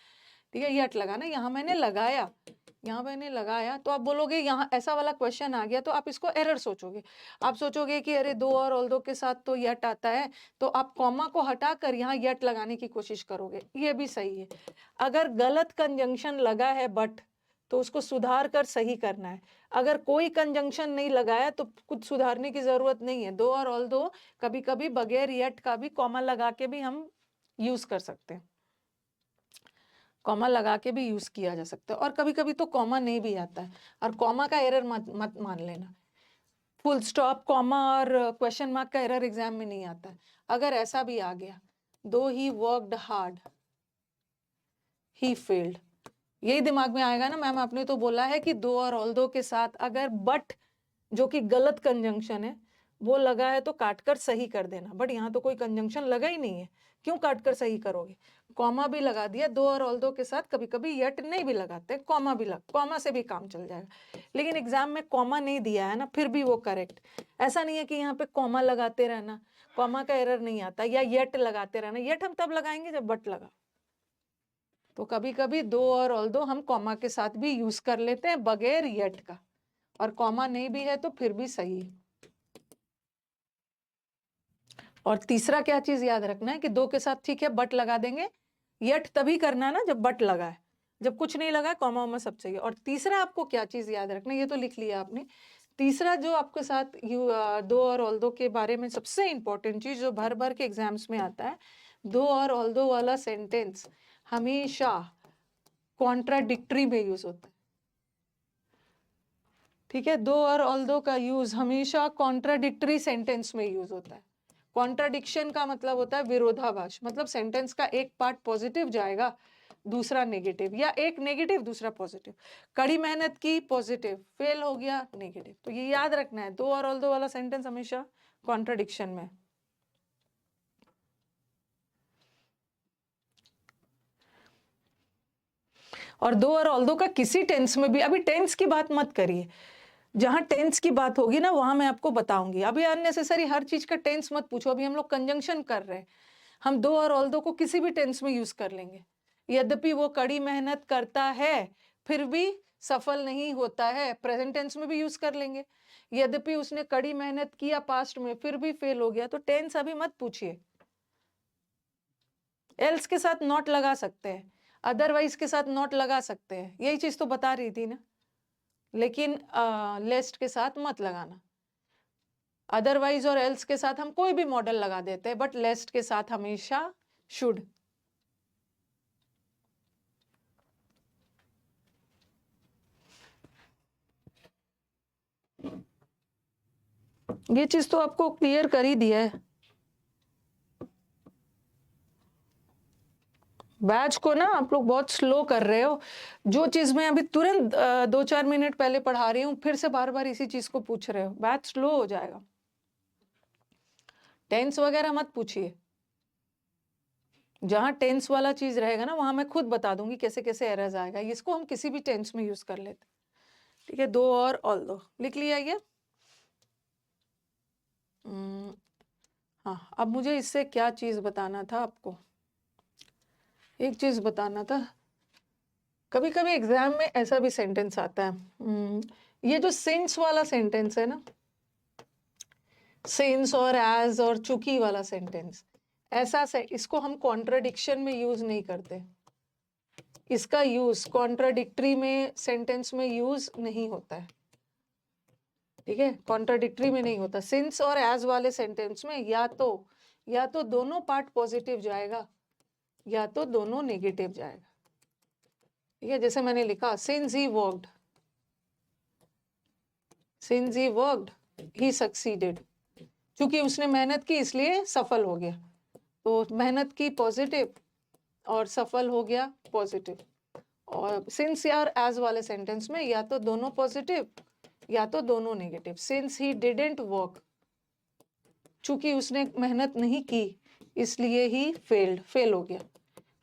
ठीक है, यट लगाना। यहाँ मैंने लगाया, यहाँ मैंने लगाया, तो आप बोलोगे यहाँ ऐसा वाला क्वेश्चन आ गया, तो आप इसको एरर सोचोगे। आप सोचोगे कि अरे दो और ऑल्दो के साथ तो यट आता है, तो आप कॉमा को हटाकर यहाँ यट लगाने की कोशिश करोगे। ये भी सही है। अगर गलत कंजंक्शन लगा है बट, तो उसको सुधार कर सही करना है। अगर कोई कंजंक्शन नहीं लगाया तो कुछ सुधारने की जरूरत नहीं है। दो और ऑल्दो कभी कभी बगैर यट का भी कॉमा लगा के भी हम यूज कर सकते हैं, कॉमा लगा के भी यूज किया जा सकता है। और कभी कभी तो कॉमा नहीं भी आता है, और कॉमा का एरर मत मान लेना। फुल स्टॉप, कॉमा और क्वेश्चन मार्क का एरर एग्जाम में नहीं आता है। अगर ऐसा भी आ गया, दो he worked hard he failed, यही दिमाग में आएगा ना, मैम आपने तो बोला है कि दो और ऑल्दो के साथ अगर बट, जो कि गलत कंजंक्शन है, वो लगा है तो काटकर सही कर देना। बट यहाँ तो कोई कंजंक्शन लगा ही नहीं है, क्यों काटकर सही करोगे। कॉमा भी लगा दिया, दो और ऑल्दो के साथ कभी कभी यट नहीं भी लगाते, कॉमा भी कॉमा से भी काम चल जाएगा। लेकिन एग्जाम में कॉमा नहीं दिया है ना, फिर भी वो करेक्ट। ऐसा नहीं है कि यहाँ पे कॉमा लगाते रहना, कॉमा का एरर नहीं आता, या यट लगाते रहना। यट हम तब लगाएंगे जब बट लगा। तो कभी कभी दो और ऑल्दो हम कॉमा के साथ भी यूज कर लेते हैं बगैर यट का, और कॉमा नहीं भी है तो फिर भी सही है। और तीसरा क्या चीज याद रखना है कि दो के साथ ठीक है बट लगा देंगे, यट तभी करना है ना जब बट लगा है, जब कुछ नहीं लगा है कॉमा वॉमा सब चाहिए। और तीसरा आपको क्या चीज याद रखना है, ये तो लिख लिया आपने। तीसरा जो आपके साथ दो और ऑल्दो के बारे में सबसे इंपॉर्टेंट चीज जो भर भर के एग्जाम्स में आता है, दो और ऑल्दो वाला सेंटेंस हमेशा कॉन्ट्राडिक्टरी में यूज होता है। ठीक है, दो और ऑल्दो का यूज हमेशा कॉन्ट्राडिक्टरी सेंटेंस में यूज होता है। कॉन्ट्राडिक्शन का मतलब होता है विरोधाभास, मतलब सेंटेंस का एक पार्ट पॉजिटिव जाएगा, दूसरा नेगेटिव, या एक नेगेटिव दूसरा पॉजिटिव। कड़ी मेहनत की पॉजिटिव, फेल हो गया नेगेटिव। तो ये याद रखना है, दो और ऑल्दो वाला सेंटेंस हमेशा कॉन्ट्राडिक्शन में। और दो और ऑल्दो का किसी टेंस में भी, अभी टेंस की बात मत करिए, जहां टेंस की बात होगी ना वहां मैं आपको बताऊंगी। अभी अननेसेसरी हर चीज का टेंस मत पूछो, अभी हम लोग कंजंक्शन कर रहे हैं। हम दो और ऑल्दो को किसी भी टेंस में यूज कर लेंगे। यद्यपि वो कड़ी मेहनत करता है फिर भी सफल नहीं होता है, प्रेजेंट टेंस में भी यूज कर लेंगे। यद्यपि उसने कड़ी मेहनत किया पास्ट में फिर भी फेल हो गया, तो टेंस अभी मत पूछिए। एल्स के साथ नॉट लगा सकते हैं, अदरवाइज के साथ नॉट लगा सकते हैं, यही चीज तो बता रही थी ना। लेकिन लेस्ट के साथ मत लगाना। अदरवाइज और एल्स के साथ हम कोई भी मॉडल लगा देते हैं, बट लेस्ट के साथ हमेशा शुड। ये चीज तो आपको क्लियर कर ही दिया है। बैच को ना आप लोग बहुत स्लो कर रहे हो। जो चीज मैं अभी तुरंत 2-4 मिनट पहले पढ़ा रही हूँ, फिर से बार बार इसी चीज को पूछ रहे हो, बैच स्लो हो जाएगा। टेंस वगैरह मत पूछिए, जहां टेंस वाला चीज रहेगा ना वहां मैं खुद बता दूंगी कैसे कैसे एरर्स आएगा। इसको हम किसी भी टेंस में यूज कर लेते। ठीक है, दो और ऑल दो लिख लिया ये। हाँ, अब मुझे इससे क्या चीज बताना था आपको, एक चीज बताना था। कभी कभी एग्जाम में ऐसा भी सेंटेंस आता है, ये जो सिंस वाला सेंटेंस है ना, सिंस और एज और चूंकि वाला सेंटेंस, ऐसा से इसको हम कॉन्ट्रडिक्शन में यूज नहीं करते। इसका यूज कॉन्ट्राडिक्टरी में सेंटेंस में यूज नहीं होता है। ठीक है, कॉन्ट्राडिक्टरी में नहीं होता। सिंस और एज वाले सेंटेंस में या तो दोनों पार्ट पॉजिटिव जाएगा या तो दोनों नेगेटिव जाएगा। ठीक है, जैसे मैंने लिखा since he worked, since he worked he succeeded, क्योंकि उसने मेहनत की इसलिए सफल हो गया। तो मेहनत की पॉजिटिव और सफल हो गया पॉजिटिव। और सिंस यार एज वाले सेंटेंस में या तो दोनों पॉजिटिव या तो दोनों negative. Since he didn't work, चूंकि उसने मेहनत नहीं की इसलिए ही फेल हो गया।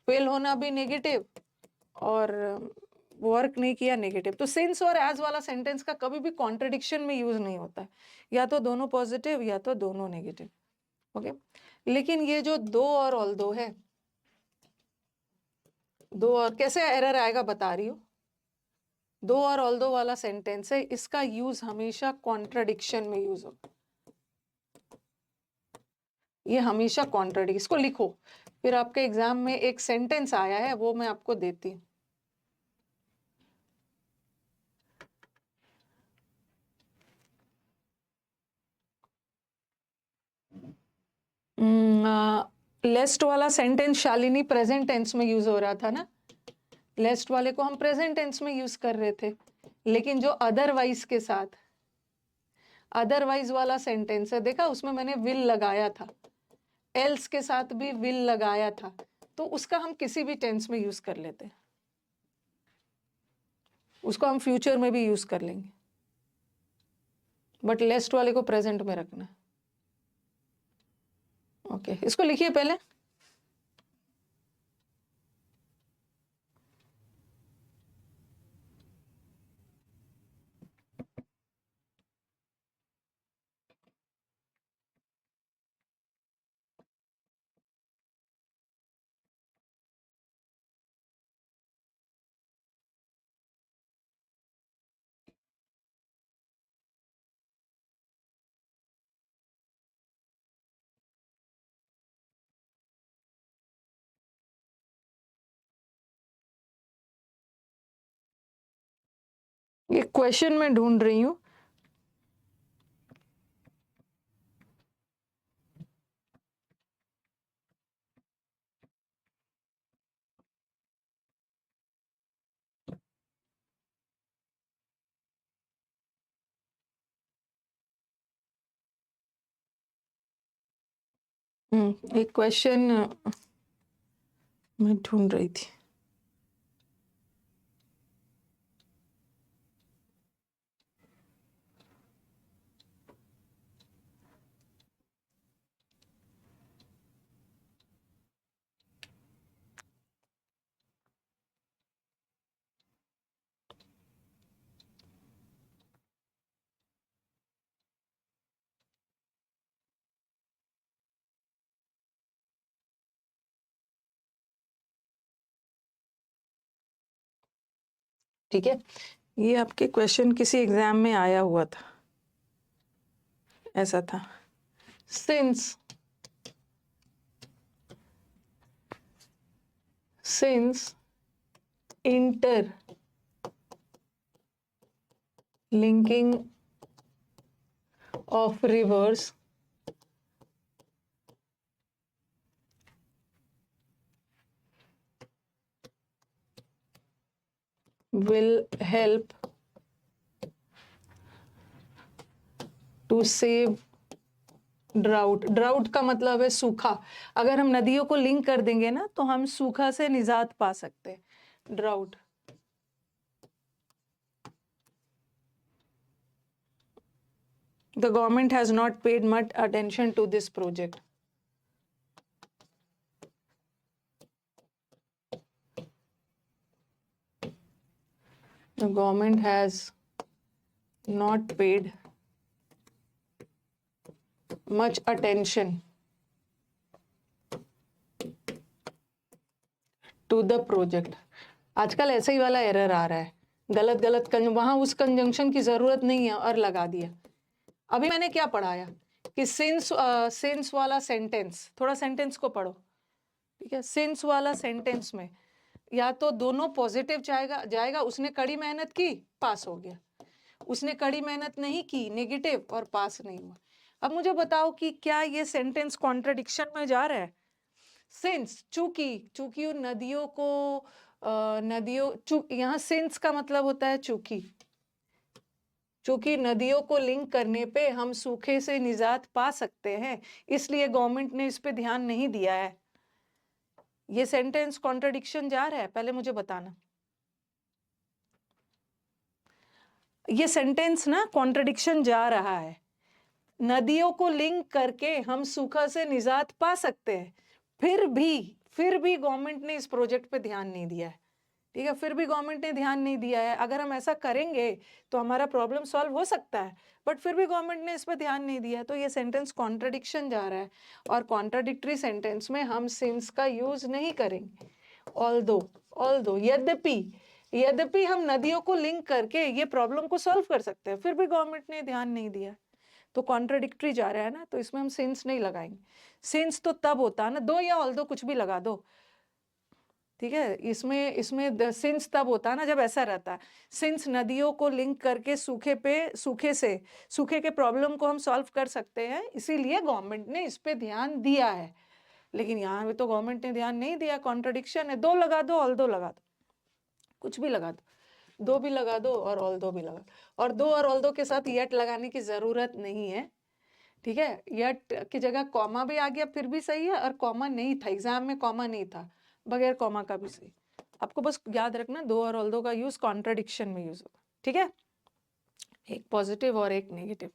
फेल होना भी नेगेटिव और वर्क नहीं किया नेगेटिव। तो सिंस और एज वाला सेंटेंस का कभी भी कॉन्ट्रडिक्शन में यूज नहीं होता है, या तो दोनों पॉजिटिव या तो दोनों नेगेटिव। ओके, लेकिन ये जो दो और ऑल दो है, दो और कैसे एरर आएगा बता रही हूँ। दो और ऑल दो वाला सेंटेंस है, इसका यूज हमेशा कॉन्ट्रडिक्शन में यूज होगा। ये हमेशा कॉन्ट्रडिक्ट, इसको लिखो, फिर आपके एग्जाम में एक सेंटेंस आया है वो मैं आपको देती हूँ। लेस्ट वाला सेंटेंस शालिनी प्रेजेंट टेंस में यूज हो रहा था ना, लेस्ट वाले को हम प्रेजेंट टेंस में यूज कर रहे थे। लेकिन जो अदरवाइज के साथ, अदरवाइज वाला सेंटेंस है, देखा उसमें मैंने विल लगाया था, एल्स के साथ भी विल लगाया था, तो उसका हम किसी भी टेंस में यूज कर लेते हैं, उसको हम फ्यूचर में भी यूज कर लेंगे, बट लेस्ट वाले को प्रेजेंट में रखना है। ओके, इसको लिखिए पहले। ये क्वेश्चन मैं ढूंढ रही हूँ। एक क्वेश्चन मैं ढूंढ रही थी। ठीक है, ये आपके क्वेश्चन किसी एग्जाम में आया हुआ था, ऐसा था, since inter linking of reverse will help to save drought. Drought का मतलब है सूखा। अगर हम नदियों को लिंक कर देंगे ना तो हम सूखा से निजात पा सकते हैं। Drought, the government has not paid much attention to this project. The government has not paid much attention to the project। आजकल ऐसे ही वाला एरर आ रहा है, गलत गलत वहां उस कंजंक्शन की जरूरत नहीं है और लगा दिया। अभी मैंने क्या पढ़ाया कि सिंस वाला सेंटेंस, थोड़ा सेंटेंस को पढ़ो, ठीक है। सिंस वाला सेंटेंस में या तो दोनों पॉजिटिव जाएगा, उसने कड़ी मेहनत की, पास हो गया, उसने कड़ी मेहनत नहीं की, नेगेटिव और पास नहीं हुआ। अब मुझे बताओ कि क्या ये सेंटेंस कॉन्ट्रडिक्शन में जा रहा है? सिंस, चूंकि उन नदियों को यहाँ सिंस का मतलब होता है चूंकि नदियों को लिंक करने पे हम सूखे से निजात पा सकते हैं, इसलिए गवर्नमेंट ने इस पे ध्यान नहीं दिया है। ये सेंटेंस कॉन्ट्रडिक्शन जा रहा है, पहले मुझे बताना। ये सेंटेंस ना कॉन्ट्रडिक्शन जा रहा है। नदियों को लिंक करके हम सूखा से निजात पा सकते हैं, फिर भी गवर्नमेंट ने इस प्रोजेक्ट पे ध्यान नहीं दिया है, ठीक है। फिर भी गवर्नमेंट ने ध्यान नहीं दिया है। अगर हम ऐसा करेंगे तो हमारा प्रॉब्लम सॉल्व हो सकता है, बट फिर भी गवर्नमेंट ने इस पर ध्यान नहीं दिया है, तो ये सेंटेंस कॉन्ट्रडिक्शन जा रहा है। और कॉन्ट्रडिक्टरी सेंटेंस में हम सिंस का यूज नहीं करेंगे। ऑल्दो यद्यपि हम नदियों को लिंक करके ये प्रॉब्लम को सॉल्व कर सकते हैं, फिर भी गवर्नमेंट ने ध्यान नहीं दिया, तो कॉन्ट्रडिक्टरी जा रहा है ना, तो इसमें हम सिंस नहीं लगाएंगे। सिंस तो तब होता है ना, दो या ऑल्दो कुछ भी लगा दो, ठीक है। इसमें सिंस तब होता है ना जब ऐसा रहता है, सिंस नदियों को लिंक करके सूखे के प्रॉब्लम को हम सॉल्व कर सकते हैं, इसीलिए गवर्नमेंट ने इस पे ध्यान दिया है। लेकिन यहाँ पे तो गवर्नमेंट ने ध्यान नहीं दिया, कॉन्ट्रडिक्शन है। दो लगा दो, ऑल्दो लगा दो, कुछ भी लगा दो, दो भी लगा दो और ऑल्दो भी लगा दो। और दो और ऑल्दो के साथ येट लगाने की जरूरत नहीं है, ठीक है। येट की जगह कॉमा भी आ गया फिर भी सही है, और कॉमा नहीं था, एग्जाम में कॉमा नहीं था, बगैर कॉमा का भी सही। आपको बस याद रखना दो और ऑल्दो का यूज कॉन्ट्रडिक्शन में यूज होगा, ठीक है। एक पॉजिटिव और एक नेगेटिव।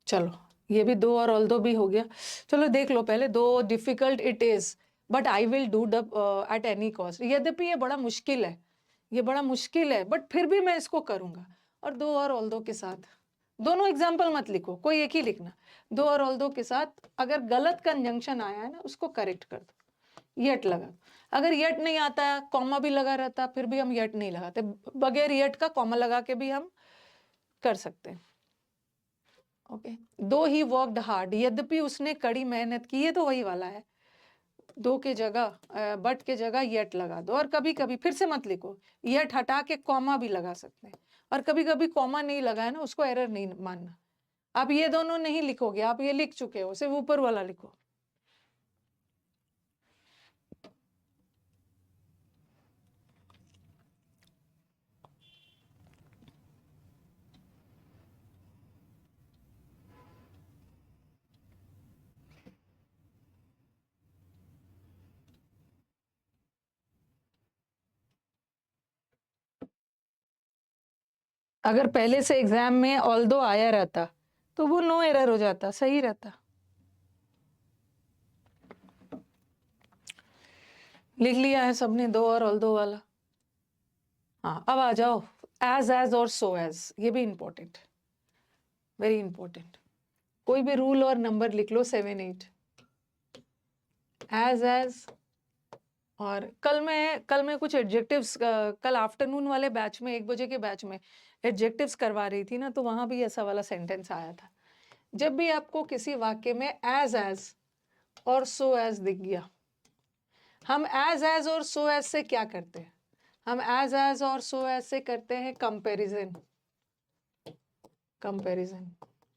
चलो ये भी दो और ऑल्दो भी हो गया। चलो देख लो पहले, दो difficult it is but I will do at any cost. यद्यपि ये बड़ा मुश्किल है, बट फिर भी मैं इसको करूंगा। और दो और ऑल्दो के साथ, दोनों एग्जाम्पल मत लिखो, कोई एक ही लिखना। दो और ऑल्दो के साथ अगर गलत कंजंक्शन आया है ना, उसको करेक्ट कर दो, येट लगा दो। अगर येट नहीं आता है, कॉमा भी लगा रहता, फिर भी हम येट नहीं लगाते, बगैर येट का कॉमा लगा के भी हम कर सकते हैं, ओके। दो ही वर्कड हार्ड, यद्यपि उसने कड़ी मेहनत की, ये तो वही वाला है। दो के जगह बट के जगह येट लगा दो, और कभी कभी फिर से मत लिखो, येट हटा के कॉमा भी लगा सकते हैं। और कभी कभी कॉमा नहीं लगा है ना, उसको एरर नहीं मानना। आप ये दोनों नहीं लिखोगे, आप ये लिख चुके हो, सिर्फ ऊपर वाला लिखो। अगर पहले से एग्जाम में ऑल्दो आया रहता तो वो नो एरर हो जाता, सही रहता। लिख लिया है सबने दो और ऑल्दो वाला? हाँ, अब आ जाओ एज और सो एज, ये भी इंपॉर्टेंट, वेरी इंपॉर्टेंट। कोई भी रूल और नंबर लिख लो, 7 8। एज और कल मैं कुछ एडजेक्टिव्स, कल आफ्टरनून वाले बैच में 1 बजे के बैच में एडजेक्टिव्स करवा रही थी ना, तो वहां भी ऐसा वाला सेंटेंस आया था। जब भी आपको किसी वाक्य में एज और सो एज दिख गया, हम एज और सो एज से क्या करते हैं? हम एज और सो एज से करते हैं कंपैरिजन।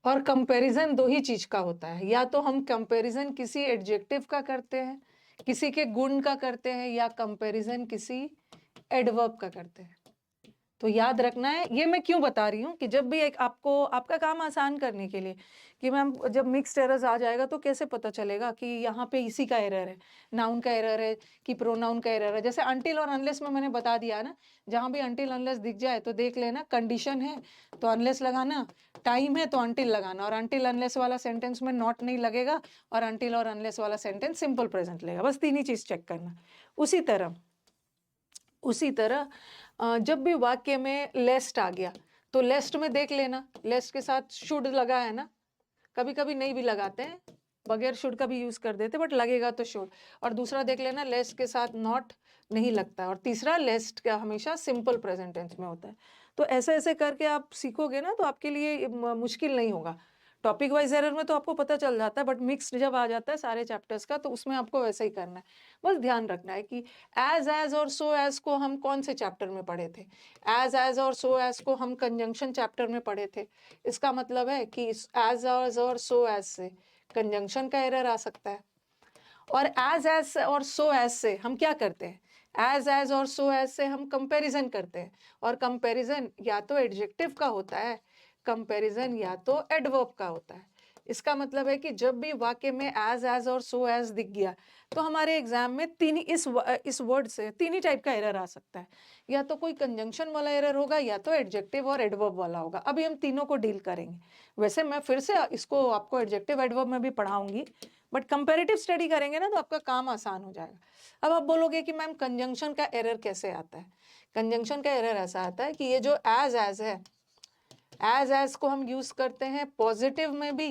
और कंपैरिजन दो ही चीज का होता है, या तो हम कंपैरिजन किसी एडजेक्टिव का करते हैं, किसी के गुण का करते हैं, या कंपैरिजन किसी एडवर्ब का करते हैं। तो याद रखना है, ये मैं क्यों बता रही हूँ कि जब भी एक आपको आपका काम आसान करने के लिए कि मैम जब मिक्स्ड एरर्स आ जाएगा तो कैसे पता चलेगा कि यहाँ पे इसी का एरर है, नाउन का एरर है कि प्रोनाउन का एरर है। जैसे अनटिल और अनलेस में मैंने बता दिया ना, जहाँ भी अनटिल अनलेस दिख जाए तो देख लेना, कंडीशन है तो अनलेस लगाना, टाइम है तो अनटिल लगाना, और अनटिल अनलेस वाला सेंटेंस में नॉट नहीं लगेगा, और अनटिल और अनलेस वाला सेंटेंस सिंपल प्रेजेंट लगेगा। बस 3 ही चीज चेक करना। उसी तरह जब भी वाक्य में लेस्ट आ गया तो लेस्ट में देख लेना, लेस्ट के साथ शुड लगा है ना, कभी कभी नहीं भी लगाते हैं, बगैर शुड का भी यूज कर देते, बट लगेगा तो शुड। और दूसरा देख लेना, लेस्ट के साथ नॉट नहीं लगता। और तीसरा, लेस्ट का हमेशा सिंपल प्रेजेंट टेंस में होता है। तो ऐसे ऐसे करके आप सीखोगे ना तो आपके लिए मुश्किल नहीं होगा। टॉपिक वाइज एरर में तो आपको पता चल जाता है, बट मिक्स्ड जब आ जाता है सारे चैप्टर्स का तो उसमें आपको वैसे ही करना है। बस ध्यान रखना है कि एज और सो एज को हम कौन से चैप्टर में पढ़े थे। एज और सो एज को हम कंजंक्शन चैप्टर में पढ़े थे। इसका मतलब है कि एज और सो एज से कंजंक्शन का एरर आ सकता है। और एज और सो एज से हम क्या करते हैं, एज और सो एज से हम कंपैरिजन करते हैं। और कंपैरिजन या तो एडजेक्टिव का होता है, कंपैरिजन या तो एडवर्ब का होता है। इसका मतलब है कि जब भी वाक्य में एज और सो एज दिख गया तो हमारे एग्जाम में तीन इस वर्ड से तीन ही टाइप का एरर आ सकता है। या तो कोई कंजंक्शन वाला एरर होगा, या तो एडजेक्टिव और एडवर्ब वाला होगा। अभी हम तीनों को डील करेंगे। वैसे मैं फिर से इसको आपको एडजेक्टिव एडवर्ब में भी पढ़ाऊंगी, बट कंपैरेटिव स्टडी करेंगे ना तो आपका काम आसान हो जाएगा। अब आप बोलोगे कि मैम कंजंक्शन का एरर कैसे आता है। कंजंक्शन का एरर ऐसा आता है कि ये जो एज है, एज को हम यूज करते हैं पॉजिटिव में भी,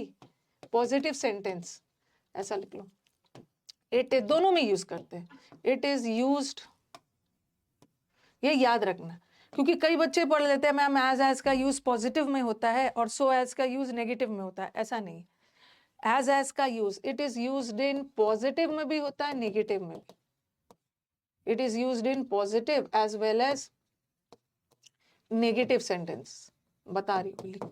पॉजिटिव सेंटेंस ऐसा लिख लो, इट दोनों में यूज करते हैं। इट इज यूज्ड, ये याद रखना, क्योंकि कई बच्चे पढ़ लेते हैं मैम एज का यूज पॉजिटिव में होता है और सो एज का यूज नेगेटिव में होता है। ऐसा नहीं, एज का use it is used in positive में भी होता है, नेगेटिव में भी। It is used in positive as well as negative sentence. बता रही हूँ, लिखो।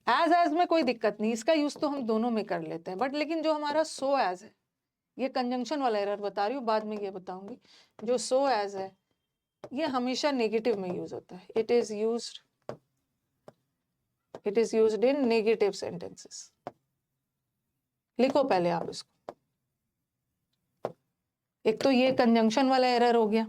एज में कोई दिक्कत नहीं, इसका यूज तो हम दोनों में कर लेते हैं, बट लेकिन जो हमारा सो एज है, ये कंजंक्शन वाला एरर बता रही हूँ, बाद में ये बताऊंगी। जो सो एज है ये हमेशा नेगेटिव में यूज होता है। It is used in negative sentences. लिखो पहले आप इसको। एक तो ये कंजंक्शन वाला एरर हो गया।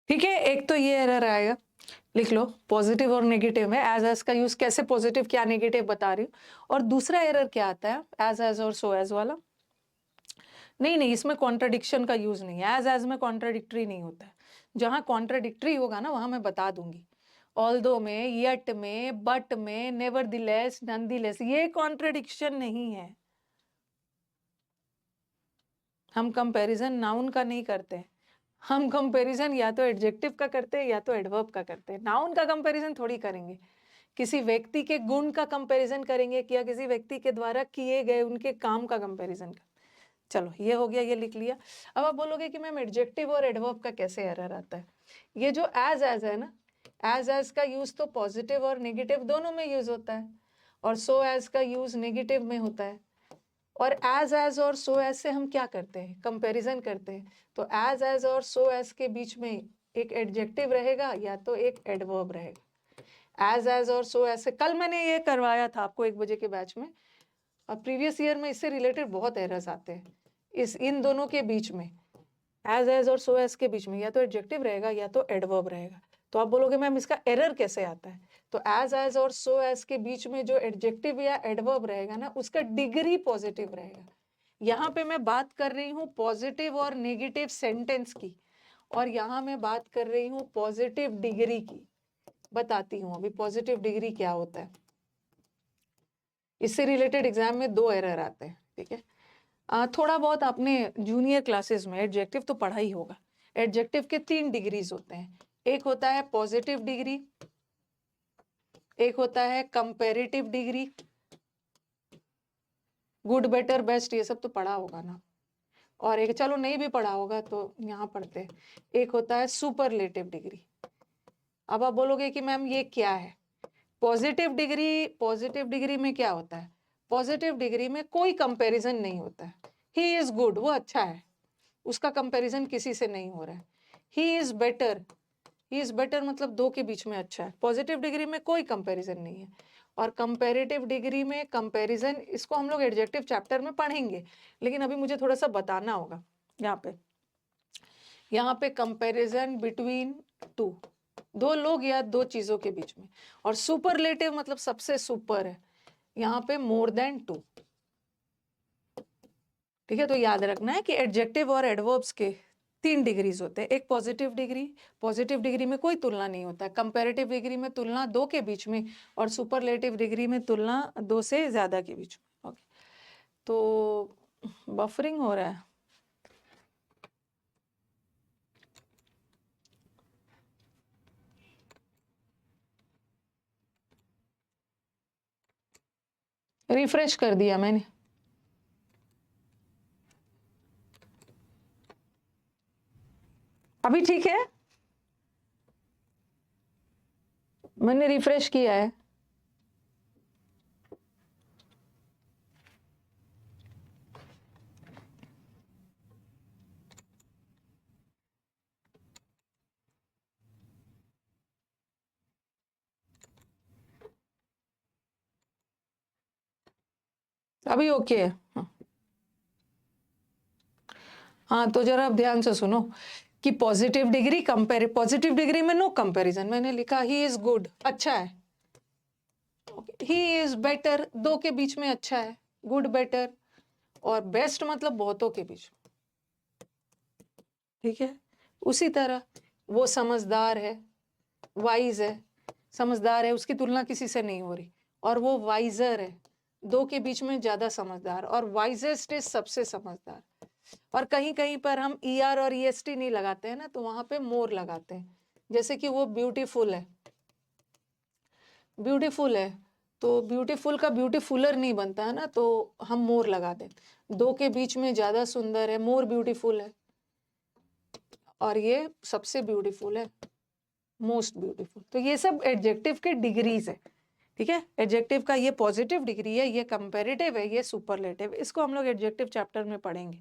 ठीक है, एक तो ये एरर आएगा, लिख लो पॉजिटिव और नेगेटिव में एज का यूज कैसे, पॉजिटिव क्या नेगेटिव बता रही हूँ। और दूसरा एरर क्या आता है, एज और सो एज वाला। नहीं, इसमें कॉन्ट्राडिक्शन का यूज नहीं है। एज में कॉन्ट्राडिक्टरी नहीं होता है। जहां कॉन्ट्राडिक्टरी होगा ना वहां मैं बता दूंगी। ऑल्दो में, यट में, बट में, नेवरदिलेस, नॉनदिलेस, ये कॉन्ट्राडिक्शन नहीं है। हम कंपैरिजन नाउन का नहीं करते, हम कंपैरिजन या तो एडजेक्टिव का करते हैं या तो एडवर्ब का करते हैं। नाउन का कंपैरिजन थोड़ी करेंगे, किसी व्यक्ति के गुण का कंपैरिजन करेंगे या किसी व्यक्ति के द्वारा किए गए उनके काम का कंपैरिजन कर। चलो ये हो गया, ये लिख लिया। अब आप बोलोगे कि मैम एडजेक्टिव और एडवर्ब का कैसे एरर आता है। ये जो एज है ना, एज का यूज तो पॉजिटिव और नेगेटिव दोनों में यूज होता है, और सो एज का यूज नेगेटिव में होता है। और एज और सो एज से हम क्या करते हैं, कंपैरिजन करते हैं। तो एज और सो एज के बीच में एक एडजेक्टिव रहेगा या तो एक एडवर्ब रहेगा। एज और सो एज से कल मैंने ये करवाया था आपको 1 बजे के बैच में। अब प्रीवियस ईयर में इससे रिलेटेड बहुत एरर्स आते हैं। इन दोनों के बीच में, एज और सो एज के बीच में या तो एडजेक्टिव रहेगा या तो एडवर्ब रहेगा। तो आप बोलोगे मैम इसका एरर कैसे आता है। तो एज और सो एज के बीच में जो एडजेक्टिव या एडवर्ब रहेगा ना, उसका डिग्री पॉजिटिव रहेगा। यहाँ पे मैं बात कर रही हूँ पॉजिटिव और नेगेटिव सेंटेंस की, और यहाँ मैं बात कर रही हूँ पॉजिटिव डिग्री की। बताती हूँ अभी पॉजिटिव डिग्री क्या होता है। इससे रिलेटेड एग्जाम में 2 एरर आते हैं, ठीक है। थोड़ा बहुत आपने जूनियर क्लासेस में एडजेक्टिव तो पढ़ा ही होगा। एडजेक्टिव के 3 डिग्रीज होते हैं। एक होता है पॉजिटिव डिग्री, एक होता है comparative degree. Good, better, best ये सब तो पढ़ा होगा ना। और एक, चलो नहीं भी पढ़ा होगा तो यहाँ पढ़ते हैं, एक होता है सुपरलेटिव डिग्री। अब आप बोलोगे कि मैम ये क्या है? पॉजिटिव डिग्री में क्या होता है? पॉजिटिव डिग्री में कोई कंपैरिजन नहीं होता है। ही इज गुड, वो अच्छा है, उसका कंपैरिजन किसी से नहीं हो रहा है। ही इज बेटर मतलब दो के बीच में अच्छा है। पॉजिटिव डिग्री में कोई कंपैरिजन नहीं है। और कंपैरेटिव डिग्री में कंपैरिजन, इसको हम लोग एडजेक्टिव चैप्टर में पढ़ेंगे, लेकिन अभी मुझे थोड़ा सा बताना होगा। यहाँ पे कंपैरिजन बिटवीन टू, दो लोग या दो चीजों के बीच में। और सुपरलेटिव मतलब सबसे सुपर है, यहाँ पे मोर देन टू। ठीक है, तो याद रखना है कि एडजेक्टिव और एडवर्ब्स के 3 डिग्रीज होते हैं। एक पॉजिटिव डिग्री में कोई तुलना नहीं होता है। कंपैरेटिव डिग्री में तुलना दो के बीच में, और सुपरलेटिव डिग्री में तुलना दो से ज्यादा के बीच में। ओके, तो बफरिंग हो रहा है। रिफ्रेश कर दिया मैंने। अभी ठीक है, मैंने रिफ्रेश किया है। अभी ओके है। हाँ, तो जरा अब ध्यान से सुनो कि पॉजिटिव डिग्री में नो कंपैरिजन, मैंने लिखा ही इज गुड, अच्छा है। ही इज बेटर, दो के बीच में अच्छा है, गुड बेटर। और बेस्ट मतलब बहुतों के बीच। ठीक है, उसी तरह वो समझदार है, वाइज है, समझदार है, उसकी तुलना किसी से नहीं हो रही। और वो वाइजर है, दो के बीच में ज्यादा समझदार, और वाइजेस्ट इज सबसे समझदार। और कहीं कहीं पर हम ER और EST नहीं लगाते हैं ना, तो वहां पे मोर लगाते हैं। जैसे कि वो ब्यूटीफुल है, तो ब्यूटीफुल का ब्यूटीफुलर नहीं बनता है ना, तो हम मोर लगा दें। दो के बीच में ज्यादा सुंदर है, मोर ब्यूटीफुल है, और ये सबसे ब्यूटीफुल है, मोस्ट ब्यूटीफुल। तो ये सब एडजेक्टिव के डिग्रीज है। ठीक है, एडजेक्टिव का ये पॉजिटिव डिग्री है, ये कंपैरेटिव है, ये सुपरलेटिव। इसको हम लोग एडजेक्टिव चैप्टर में पढ़ेंगे,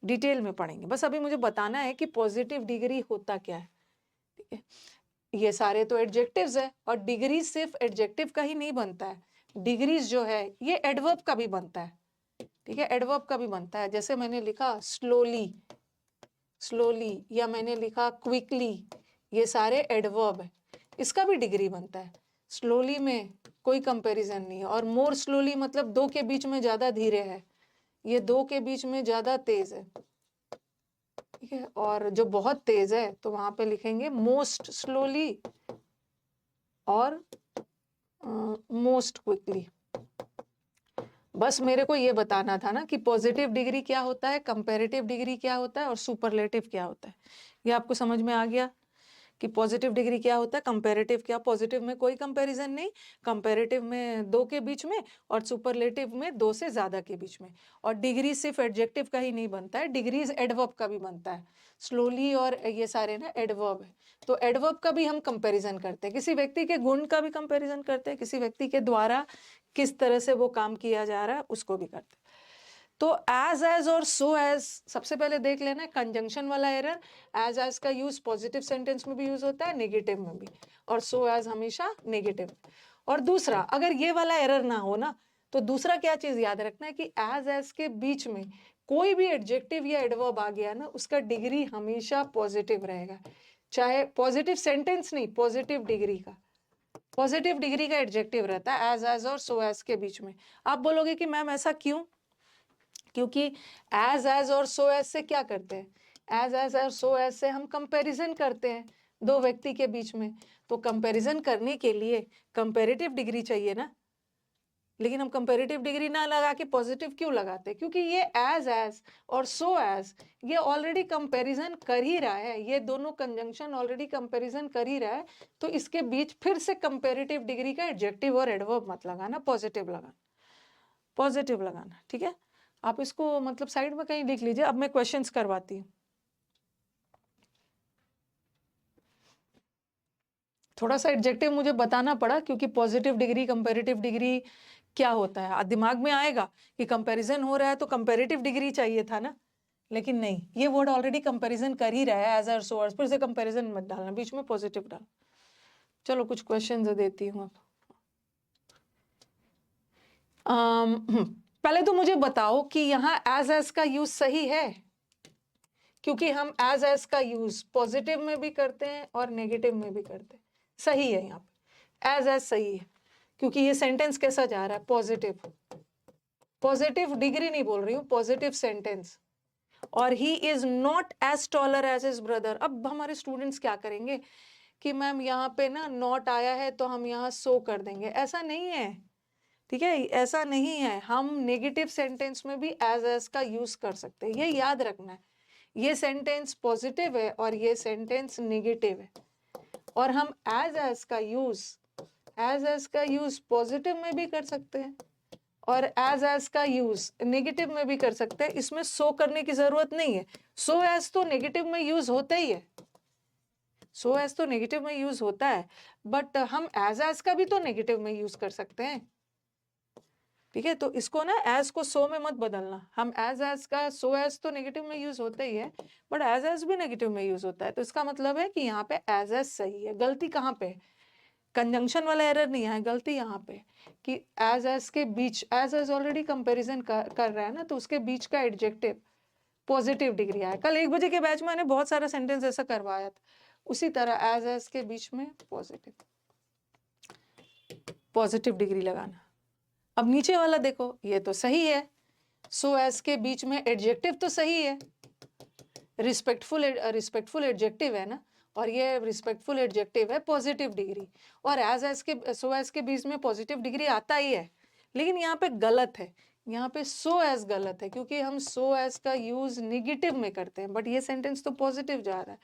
डिटेल में पढ़ेंगे। बस अभी मुझे बताना है कि पॉजिटिव डिग्री होता क्या है। ठीक है, ये सारे तो एडजेक्टिव्स है, और डिग्री सिर्फ एडजेक्टिव का ही नहीं बनता है। डिग्रीज जो है ये एडवर्ब का भी बनता है। ठीक है, एडवर्ब का भी बनता है। जैसे मैंने लिखा स्लोली, या मैंने लिखा क्विकली, ये सारे एडवर्ब है, इसका भी डिग्री बनता है। स्लोली में कोई कंपैरिजन नहीं है, और मोर स्लोली मतलब दो के बीच में ज्यादा धीरे है, ये दो के बीच में ज्यादा तेज है। ठीक है, और जो बहुत तेज है तो वहां पे लिखेंगे मोस्ट स्लोली और मोस्ट क्विकली। बस मेरे को ये बताना था ना कि पॉजिटिव डिग्री क्या होता है, कंपैरेटिव डिग्री क्या होता है, और सुपरलेटिव क्या होता है। ये आपको समझ में आ गया कि पॉजिटिव डिग्री क्या होता है, कंपैरेटिव क्या। पॉजिटिव में कोई कंपैरिजन नहीं, कंपैरेटिव में दो के बीच में, और सुपरलेटिव में दो से ज्यादा के बीच में। और डिग्री सिर्फ एडजेक्टिव का ही नहीं बनता है, डिग्रीज एडवर्ब का भी बनता है। स्लोली और ये सारे ना एडवर्ब है, तो एडवर्ब का भी हम कंपैरिजन करते हैं, किसी व्यक्ति के गुण का भी कंपैरिजन करते हैं, किसी व्यक्ति के द्वारा किस तरह से वो काम किया जा रहा है उसको भी करते हैं। तो एज और सो एज सबसे पहले देख लेना है, कंजंक्शन वाला एरर। एज का यूज पॉजिटिव सेंटेंस में भी यूज होता है, नेगेटिव में भी, और सो एज हमेशा नेगेटिव। और दूसरा, अगर ये वाला एरर ना हो ना, तो दूसरा क्या चीज याद रखना है कि एज के बीच में कोई भी एडजेक्टिव या एडवर्ब आ गया ना, उसका डिग्री हमेशा पॉजिटिव रहेगा। चाहे पॉजिटिव सेंटेंस नहीं, पॉजिटिव डिग्री का, पॉजिटिव डिग्री का एडजेक्टिव रहता है एज और सो एज के बीच में। आप बोलोगे कि मैम ऐसा क्यों? क्योंकि एज और सो एज से क्या करते हैं, एज और सो एज से हम कंपैरिजन करते हैं दो व्यक्ति के बीच में। तो कंपैरिजन करने के लिए कंपैरेटिव डिग्री चाहिए ना, लेकिन हम कंपैरेटिव डिग्री ना लगा के पॉजिटिव क्यों लगाते? क्योंकि ये एज और सो एज ये ऑलरेडी कंपैरिजन कर ही रहा है, ये दोनों कंजंक्शन ऑलरेडी कंपैरिजन कर ही रहा है। तो इसके बीच फिर से कंपैरेटिव डिग्री का एडजेक्टिव और एडवर्ब मत लगाना, पॉजिटिव लगाना। ठीक है, आप इसको मतलब साइड में कहीं लिख लीजिए। अब मैं क्वेश्चंस करवाती हूँ। थोड़ा सा एडजेक्टिव मुझे बताना पड़ा क्योंकि पॉजिटिव डिग्री कंपैरेटिव डिग्री क्या होता है दिमाग में आएगा कि कंपैरिजन हो रहा है तो कंपैरेटिव डिग्री चाहिए था ना, लेकिन नहीं, ये वर्ड ऑलरेडी कंपैरिजन कर ही रहा है एज और सो और, फिर से कंपैरिजन मत डालना, बीच में पॉजिटिव डाल। चलो कुछ क्वेश्चंस देती हूँ पहले तो मुझे बताओ कि यहाँ एज का यूज सही है, क्योंकि हम एज का यूज पॉजिटिव में भी करते हैं और नेगेटिव में भी करते हैं। सही है, यहाँ पे एज सही है, क्योंकि ये सेंटेंस कैसा जा रहा है, पॉजिटिव, पॉजिटिव डिग्री नहीं बोल रही हूँ, पॉजिटिव सेंटेंस। और he is not as taller as his brother. अब हमारे स्टूडेंट्स क्या करेंगे कि मैम यहाँ पे ना नॉट आया है तो हम यहाँ सो कर देंगे, ऐसा नहीं है, ठीक है, ऐसा नहीं है। हम नेगेटिव सेंटेंस में भी एज का यूज कर सकते हैं, ये याद रखना है। ये सेंटेंस पॉजिटिव है और ये सेंटेंस नेगेटिव है, और हम एज का यूज पॉजिटिव में भी कर सकते हैं और एज का यूज नेगेटिव में भी कर सकते हैं। इसमें सो करने की जरूरत नहीं है। सो एज तो नेगेटिव में यूज होता ही है, सो एज तो नेगेटिव में यूज होता है, बट हम एज का भी तो नेगेटिव में यूज कर सकते हैं, ठीक है। तो इसको ना एज को सो में मत बदलना। हम एज का सो एज तो नेगेटिव में यूज होता ही है, बट एज भी नेगेटिव में यूज होता है। तो इसका मतलब है कि यहाँ पे एज सही है। गलती कहाँ पे, कंजंक्शन वाला एरर नहीं है, गलती यहाँ पे कि एज के बीच, एज ऑलरेडी कंपैरिजन कर रहा है ना, तो उसके बीच का एडजेक्टिव पॉजिटिव डिग्री आया। कल 1 बजे के बैच में मैंने बहुत सारा सेंटेंस ऐसा करवाया था, उसी तरह एज के बीच में पॉजिटिव डिग्री लगाना। अब नीचे वाला देखो, ये तो सही है, सो एज के बीच में एडजेक्टिव तो सही है, रिस्पेक्टफुल एडजेक्टिव है ना, और ये रिस्पेक्टफुल एडजेक्टिव है पॉजिटिव डिग्री, और एज के सो एज के बीच में पॉजिटिव डिग्री आता ही है। लेकिन यहाँ पे गलत है, यहाँ पे सो एज गलत है, क्योंकि हम सो एज का यूज निगेटिव में करते हैं, बट ये सेंटेंस तो पॉजिटिव जा रहा है,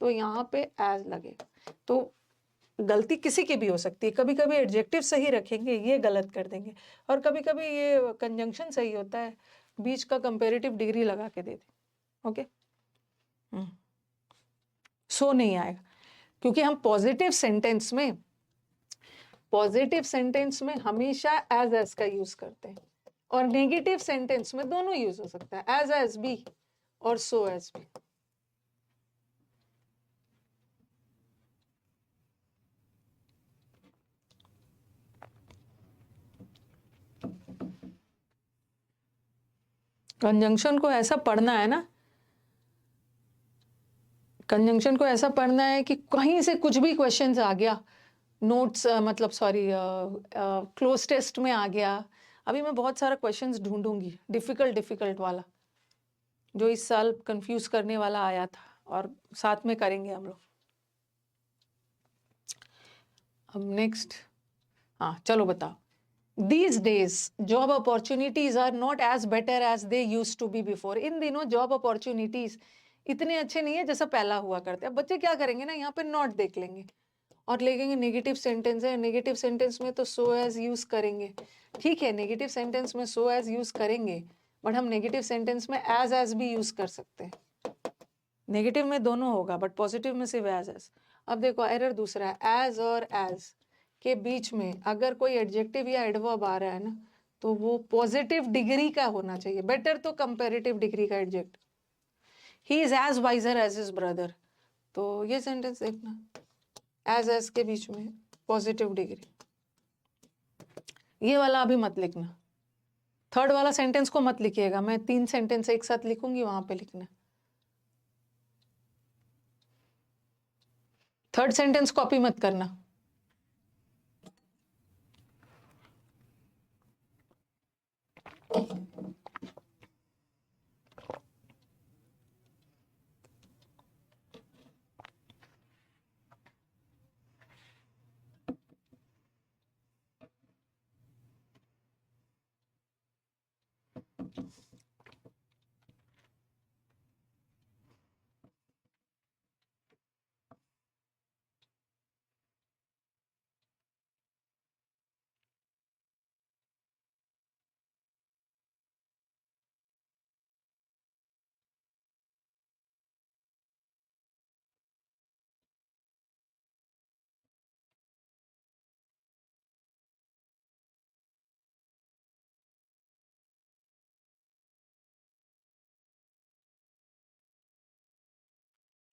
तो यहाँ पे एज लगेगा। तो गलती किसी की भी हो सकती है, कभी कभी एडजेक्टिव सही रखेंगे ये गलत कर देंगे, और कभी कभी ये कंजंक्शन सही होता है, बीच का कंपेरेटिव डिग्री लगा के दे दें। ओके, सो नहीं आएगा, क्योंकि हम पॉजिटिव सेंटेंस में हमेशा एज का यूज करते हैं, और नेगेटिव सेंटेंस में दोनों यूज हो सकता है, एज भी और सो एज भी। कंजंक्शन को ऐसा पढ़ना है ना, कंजंक्शन को ऐसा पढ़ना है कि कहीं से कुछ भी क्वेश्चन आ गया, नोट्स मतलब सॉरी क्लोज टेस्ट में आ गया। अभी मैं बहुत सारा क्वेश्चंस ढूंढूंगी डिफिकल्ट वाला, जो इस साल कंफ्यूज करने वाला आया था, और साथ में करेंगे हम लोग। अब नेक्स्ट, हाँ चलो बताओ, These days job opportunities are not as better as they used to be before। इन दिनों जॉब अपॉर्चुनिटीज इतने अच्छे नहीं है जैसा पहला हुआ करते। अब बच्चे क्या करेंगे ना, यहाँ पे नॉट देख लेंगे और लेंगे नेगेटिव सेंटेंस है, नेगेटिव सेंटेंस में तो सो एज यूज करेंगे, ठीक है, नेगेटिव सेंटेंस में सो एज यूज करेंगे, बट हम नेगेटिव सेंटेंस में एज भी यूज कर सकते हैं। नेगेटिव में दोनों होगा, बट पॉजिटिव में सिर्फ एज। अब देखो एरर दूसरा है, एज और एज के बीच में अगर कोई एडजेक्टिव या एडवर्ब आ रहा है ना, तो वो पॉजिटिव डिग्री का होना चाहिए, बेटर तो कंपैरेटिव डिग्री का adjective. He is as wiser as his brother, तो ये सेंटेंस देखना, एज के बीच में पॉजिटिव डिग्री, ये वाला अभी मत लिखना। थर्ड वाला सेंटेंस को मत लिखिएगा, मैं 3 सेंटेंस एक साथ लिखूंगी, वहां पे लिखना। थर्ड सेंटेंस कॉपी मत करना।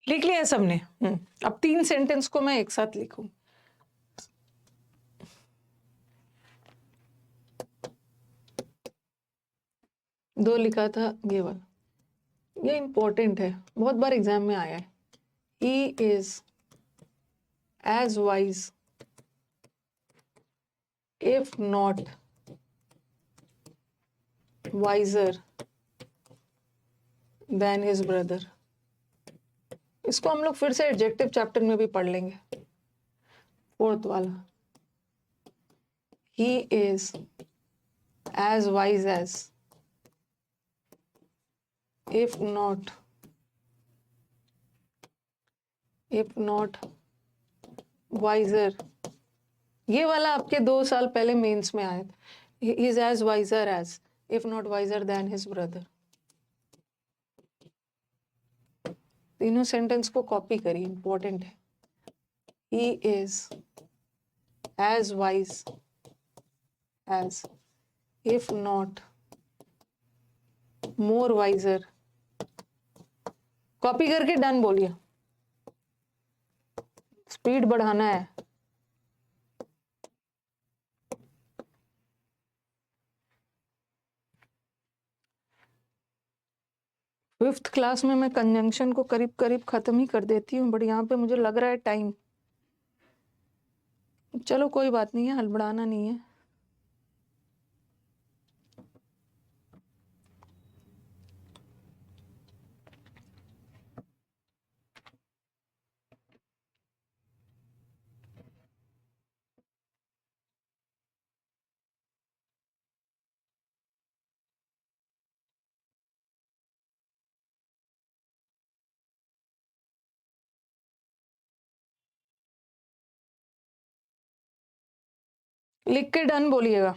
लिख लिया सबने? अब 3 सेंटेंस को मैं एक साथ लिखूं। दो लिखा था ये वाला, ये इंपॉर्टेंट है, बहुत बार एग्जाम में आया है। ही is as wise if not visor then his brother. इसको हम लोग फिर से एडजेक्टिव चैप्टर में भी पढ़ लेंगे, 4th वाला। He is as wise as if not wiser। ये वाला आपके 2 साल पहले मेंस में आया था। He is as wiser as if not wiser than his brother। तीनों सेंटेंस को कॉपी करिए, इंपॉर्टेंट है। He is as wise as if not more wiser। Copy करके डन बोलिए, स्पीड बढ़ाना है। फिफ्थ क्लास में मैं कंजंक्शन को करीब करीब खत्म ही कर देती हूँ, बट यहाँ पे मुझे लग रहा है टाइम। चलो कोई बात नहीं है, हड़बड़ाना नहीं है। लिख के डन बोलिएगा।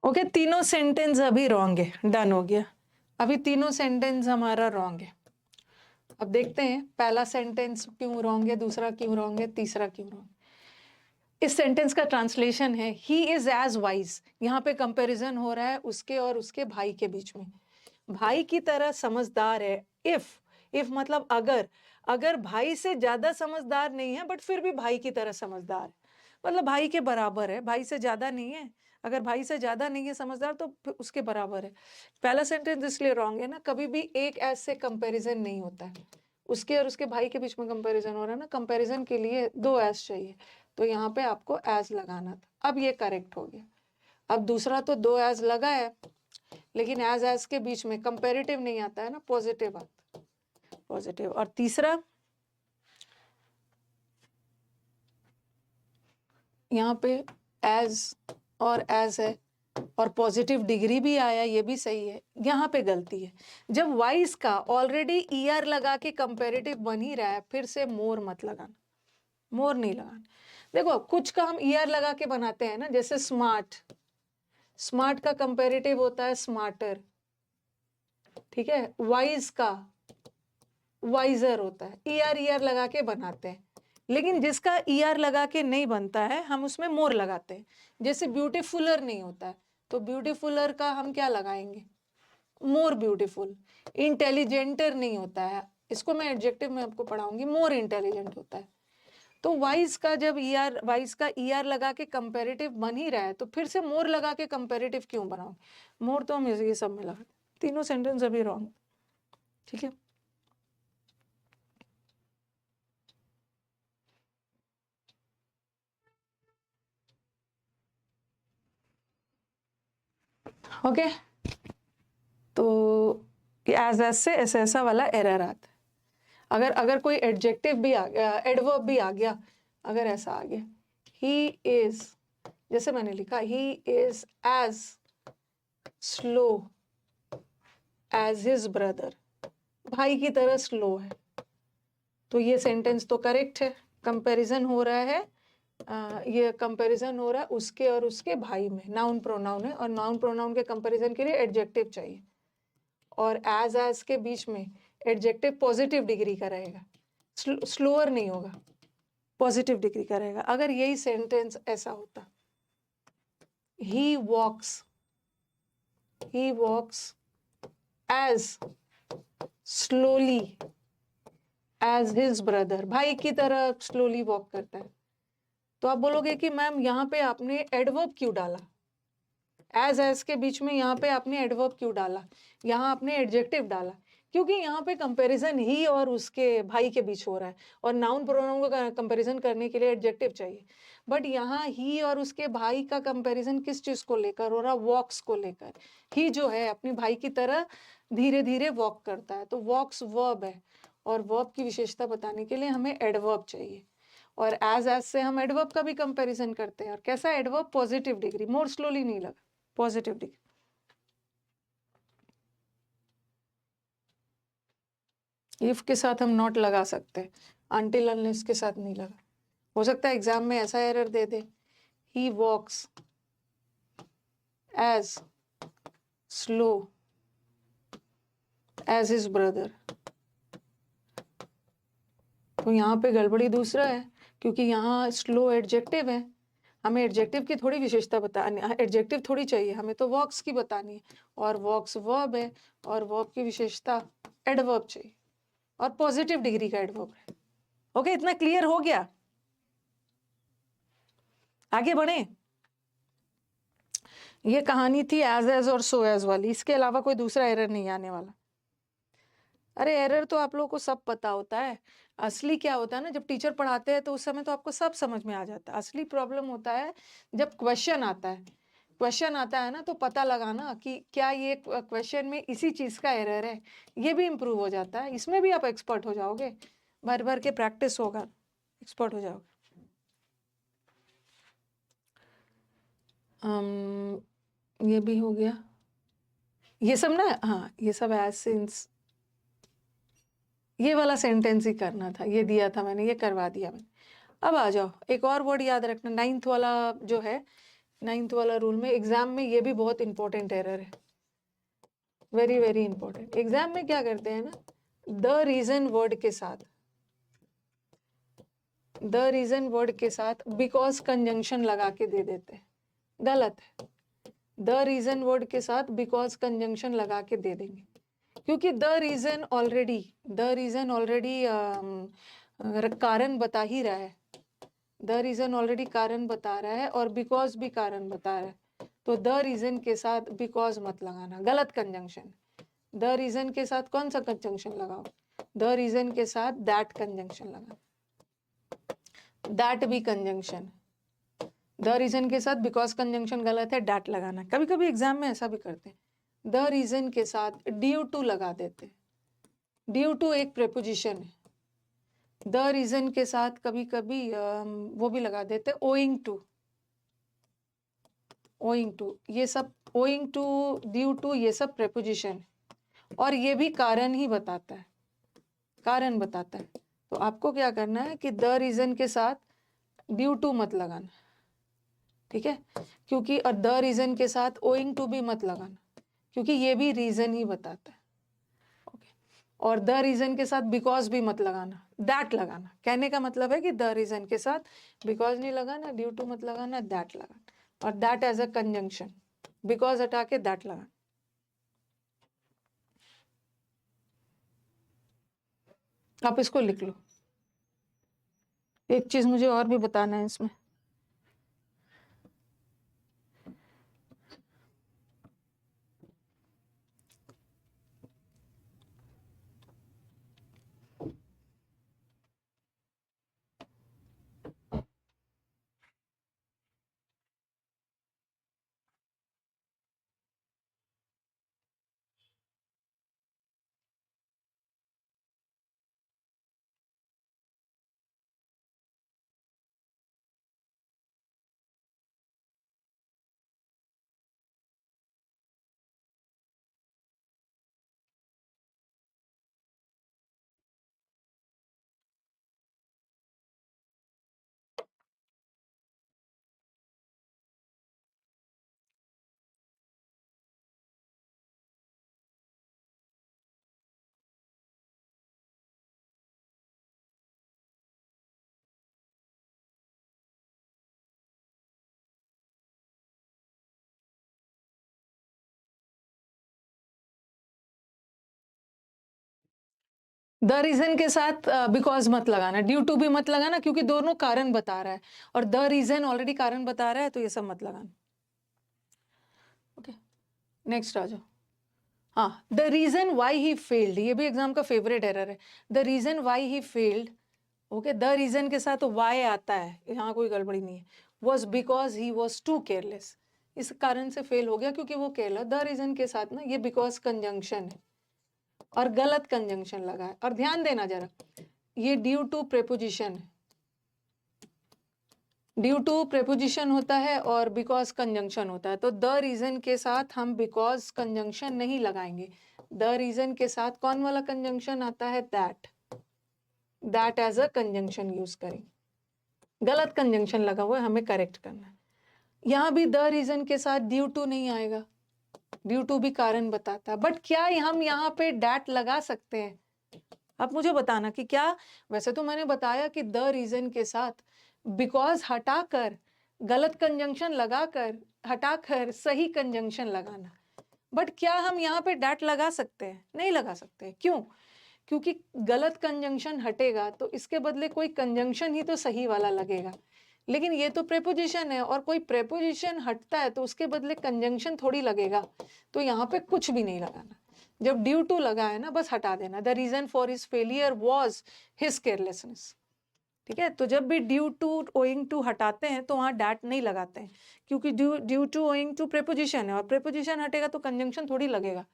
ओके, तीनों सेंटेंस अभी रॉन्ग है, डन हो गया। अभी तीनों सेंटेंस हमारा रॉन्ग है। अब देखते हैं पहला सेंटेंस क्यों रॉन्ग है, दूसरा क्यों रॉन्ग है, तीसरा क्यों रॉन्ग। इस सेंटेंस का ट्रांसलेशन है ही इज एज वाइज। यहाँ पे कंपैरिजन हो रहा है उसके और उसके भाई के बीच में। भाई की तरह समझदार है। इफ मतलब अगर भाई से ज्यादा समझदार नहीं है बट फिर भी भाई की तरह समझदार है, मतलब भाई के बराबर है, भाई से ज्यादा नहीं है। अगर भाई से ज्यादा नहीं है समझदार तो फिर उसके बराबर है। पहला सेंटेंस इसलिए रॉन्ग है ना, कभी भी एक एज से कंपैरिजन नहीं होता है। उसके और उसके भाई के बीच में कंपैरिजन हो रहा है ना, कंपैरिजन के लिए 2 एज चाहिए, तो यहाँ पे आपको एज लगाना था। अब ये करेक्ट हो गया। अब दूसरा तो 2 एज लगा है, लेकिन एज के बीच में कंपैरेटिव नहीं आता है ना, पॉजिटिव आता है, पॉजिटिव। और तीसरा यहाँ पे एज और एज है और पॉजिटिव डिग्री भी आया, ये भी सही है। यहाँ पे गलती है, जब वाइज का ऑलरेडी ईआर लगा के कंपैरेटिव बन ही रहा है, फिर से मोर मत लगाना, मोर नहीं लगाना। देखो कुछ का हम ईआर लगा के बनाते हैं ना, जैसे स्मार्ट, स्मार्ट का कंपैरेटिव होता है स्मार्टर, ठीक है। वाइज का वाइजर होता है, ईआर लगा के बनाते हैं। लेकिन जिसका ईआर लगा के नहीं बनता है हम उसमें मोर लगाते हैं। जैसे ब्यूटीफुलर नहीं होता है तो ब्यूटीफुलर का हम क्या लगाएंगे, मोर ब्यूटीफुल। इंटेलिजेंटर नहीं होता है, इसको मैं एडजेक्टिव में आपको पढ़ाऊंगी, मोर इंटेलिजेंट होता है। तो वाइज का जब वाइज का ईआर लगा के कंपैरेटिव बन ही रहा है तो फिर से मोर लगा के कंपैरेटिव क्यों बनाओ। मोर तो हम ये सब में लगा। तीनों सेंटेंस अभी रॉन्ग, ठीक है। ओके, तो एज से ऐसा वाला एरर आता है। अगर कोई एडजेक्टिव भी आ गया, एडवर्ब भी आ गया, अगर ऐसा आ गया, ही इज, जैसे मैंने लिखा he is as slow as his brother, भाई की तरह स्लो है, तो ये सेंटेंस तो करेक्ट है, कंपैरिजन हो रहा है, ये कंपैरिजन हो रहा है उसके और उसके भाई में, नाउन प्रोनाउन है, और नाउन प्रोनाउन के कंपैरिजन के लिए एडजेक्टिव चाहिए, और एज के बीच में एडजेक्टिव पॉजिटिव डिग्री का रहेगा, स्लोअर नहीं होगा, पॉजिटिव डिग्री का रहेगा। अगर यही सेंटेंस ऐसा होता, he walks as slowly as his brother, भाई की तरह स्लोली वॉक करता है, तो आप बोलोगे कि मैम यहाँ पे आपने एडवर्ब क्यों डाला, एज के बीच में यहाँ पे आपने एडवर्ब क्यों डाला, यहाँ आपने एडजेक्टिव डाला, क्योंकि यहाँ पे कंपैरिजन ही और उसके भाई के बीच हो रहा है, और नाउन प्रोनाउन का कंपैरिजन करने के लिए एडजेक्टिव चाहिए, बट यहाँ ही और उसके भाई का कंपैरिजन किस चीज को लेकर हो रहा, वॉक्स को लेकर। ही जो है अपने भाई की तरह धीरे धीरे वॉक करता है, तो वॉक्स वर्ब है, और वर्ब की विशेषता बताने के लिए हमें एडवर्ब चाहिए, और एज से हम एडवर्ब का भी कंपैरिजन करते हैं, और कैसा एडवर्ब, पॉजिटिव डिग्री, मोर स्लोली नहीं लगा, पॉजिटिव डिग्री। इफ के साथ हम नॉट लगा सकते, अनटिल अनलेस के साथ नहीं लगा। हो सकता है एग्जाम में ऐसा एरर दे दे, he walks as slow as his brother, तो यहाँ पे गड़बड़ी दूसरा है, क्योंकि यहाँ स्लो एडजेक्टिव है, हमें एडजेक्टिव की थोड़ी विशेषता बतानी, एडजेक्टिव थोड़ी चाहिए हमें, तो वॉक्स की बतानी है, और वॉक्स वर्ब है, और वर्ब की विशेषता एडवर्ब चाहिए, और पॉजिटिव डिग्री का एडवर्ब है। ओके, इतना क्लियर हो गया, आगे बढ़े। ये कहानी थी एज और सो एज वाली, इसके अलावा कोई दूसरा एरर नहीं आने वाला। अरे एरर तो आप लोगों को सब पता होता है, असली क्या होता है ना, जब टीचर पढ़ाते हैं तो उस समय तो आपको सब समझ में आ जाता है, असली प्रॉब्लम होता है जब क्वेश्चन आता है, क्वेश्चन आता है ना, तो पता लगाना कि क्या ये क्वेश्चन में इसी चीज का एरर है, ये भी इम्प्रूव हो जाता है, इसमें भी आप एक्सपर्ट हो जाओगे, भर भर के प्रैक्टिस होगा, एक्सपर्ट हो जाओगे। ये भी हो गया, ये सब ना, हाँ ये सब एज सिंस, ये वाला सेंटेंस ही करना था, ये दिया था मैंने, ये करवा दिया मैंने। अब आ जाओ, एक और वर्ड याद रखना, नाइन्थ वाला जो है, नाइन्थ वाला रूल में एग्जाम में ये भी बहुत इंपॉर्टेंट एरर है, वेरी वेरी इंपॉर्टेंट। एग्जाम में क्या करते हैं ना, द रीजन वर्ड के साथ, द रीजन वर्ड के साथ बिकॉज कंजंक्शन लगा के दे देते हैं, गलत है। द रीजन वर्ड के साथ बिकॉज कंजंक्शन लगा के दे देंगे, क्योंकि द रीजन ऑलरेडी कारण बता ही रहा है, द रीजन ऑलरेडी कारण बता रहा है, और बिकॉज भी कारण बता रहा है, तो द रीजन के साथ बिकॉज मत लगाना, गलत कंजंक्शन। द रीजन के साथ कौन सा कंजंक्शन लगाओ, द रीजन के साथ दैट कंजंक्शन लगाना, दैट भी कंजंक्शन, द रीजन के साथ बिकॉज कंजंक्शन गलत है, डैट लगाना। कभी कभी एग्जाम में ऐसा भी करते हैं, द रीजन के साथ ड्यू टू लगा देते, ड्यू टू एक प्रेपोजिशन है, द रीजन के साथ कभी कभी वो भी लगा देते, ओइंग टू, ओइंग टू, ये सब ओइंग टू, ड्यू टू, ये सब प्रेपोजिशन है, और ये भी कारण ही बताता है, कारण बताता है। तो आपको क्या करना है कि द रीजन के साथ ड्यू टू मत लगाना, ठीक है, क्योंकि और द रीजन के साथ ओइंग टू भी मत लगाना, क्योंकि ये भी रीजन ही बताता है। ओके, और द रीजन के साथ बिकॉज भी मत लगाना, दैट लगाना। कहने का मतलब है कि द रीजन के साथ बिकॉज नहीं लगाना, ड्यू टू मत लगाना, दैट लगाना, और that as a conjunction, because हटा के दैट लगाना। आप इसको लिख लो। एक चीज मुझे और भी बताना है इसमें, द रीजन के साथ बिकॉज मत लगाना, ड्यू टू भी मत लगाना, क्योंकि दोनों कारण बता रहा है और द रीजन ऑलरेडी कारण बता रहा है, तो ये सब मत लगाना। ओके, नेक्स्ट आ जाओ। हाँ, the reason why he failed, ये भी एग्जाम का फेवरेट एरर है। The reason why he failed, okay, the reason के साथ वाई आता है, यहाँ कोई गड़बड़ी नहीं है। Was because he was too careless, इस कारण से फेल हो गया क्योंकि वो केयरलेस। द रीजन के साथ ना ये बिकॉज कंजंक्शन है और गलत कंजंक्शन लगा है। और ध्यान देना जरा, ये ड्यू टू प्रेपोजिशन है, ड्यू टू प्रेपोजिशन होता है और बिकॉज कंजंक्शन होता है। तो द रीजन के साथ हम बिकॉज कंजंक्शन नहीं लगाएंगे। द रीजन के साथ कौन वाला कंजंक्शन आता है? That, that as a conjunction use करेंगे। गलत कंजंक्शन लगा हुआ है, हमें करेक्ट करना है। यहाँ भी द रीजन के साथ ड्यू टू नहीं आएगा, ड्यू टू भी कारण बताता है। बट क्या हम यहाँ पे डैट लगा सकते हैं? आप मुझे बताना कि क्या, वैसे तो मैंने बताया कि द रीजन के साथ बिकॉज हटाकर, गलत कंजंक्शन लगाकर हटाकर सही कंजंक्शन लगाना। बट क्या हम यहाँ पे डैट लगा सकते हैं? नहीं लगा सकते। क्यों? क्योंकि गलत कंजंक्शन हटेगा तो इसके बदले कोई कंजंक्शन ही तो सही वाला लगेगा। लेकिन ये तो प्रेपोजिशन है और कोई प्रेपोजिशन हटता है तो उसके बदले कंजंक्शन थोड़ी लगेगा। तो यहाँ पे कुछ भी नहीं लगाना। जब ड्यू टू लगा है ना, बस हटा देना। The reason for his failure was his carelessness. ठीक है, तो जब भी ड्यू टू ओइंग टू हटाते हैं तो वहाँ डैट नहीं लगाते हैं, क्योंकि due to owing to preposition है और प्रेपोजिशन हटेगा तो कंजंक्शन थोड़ी लगेगा।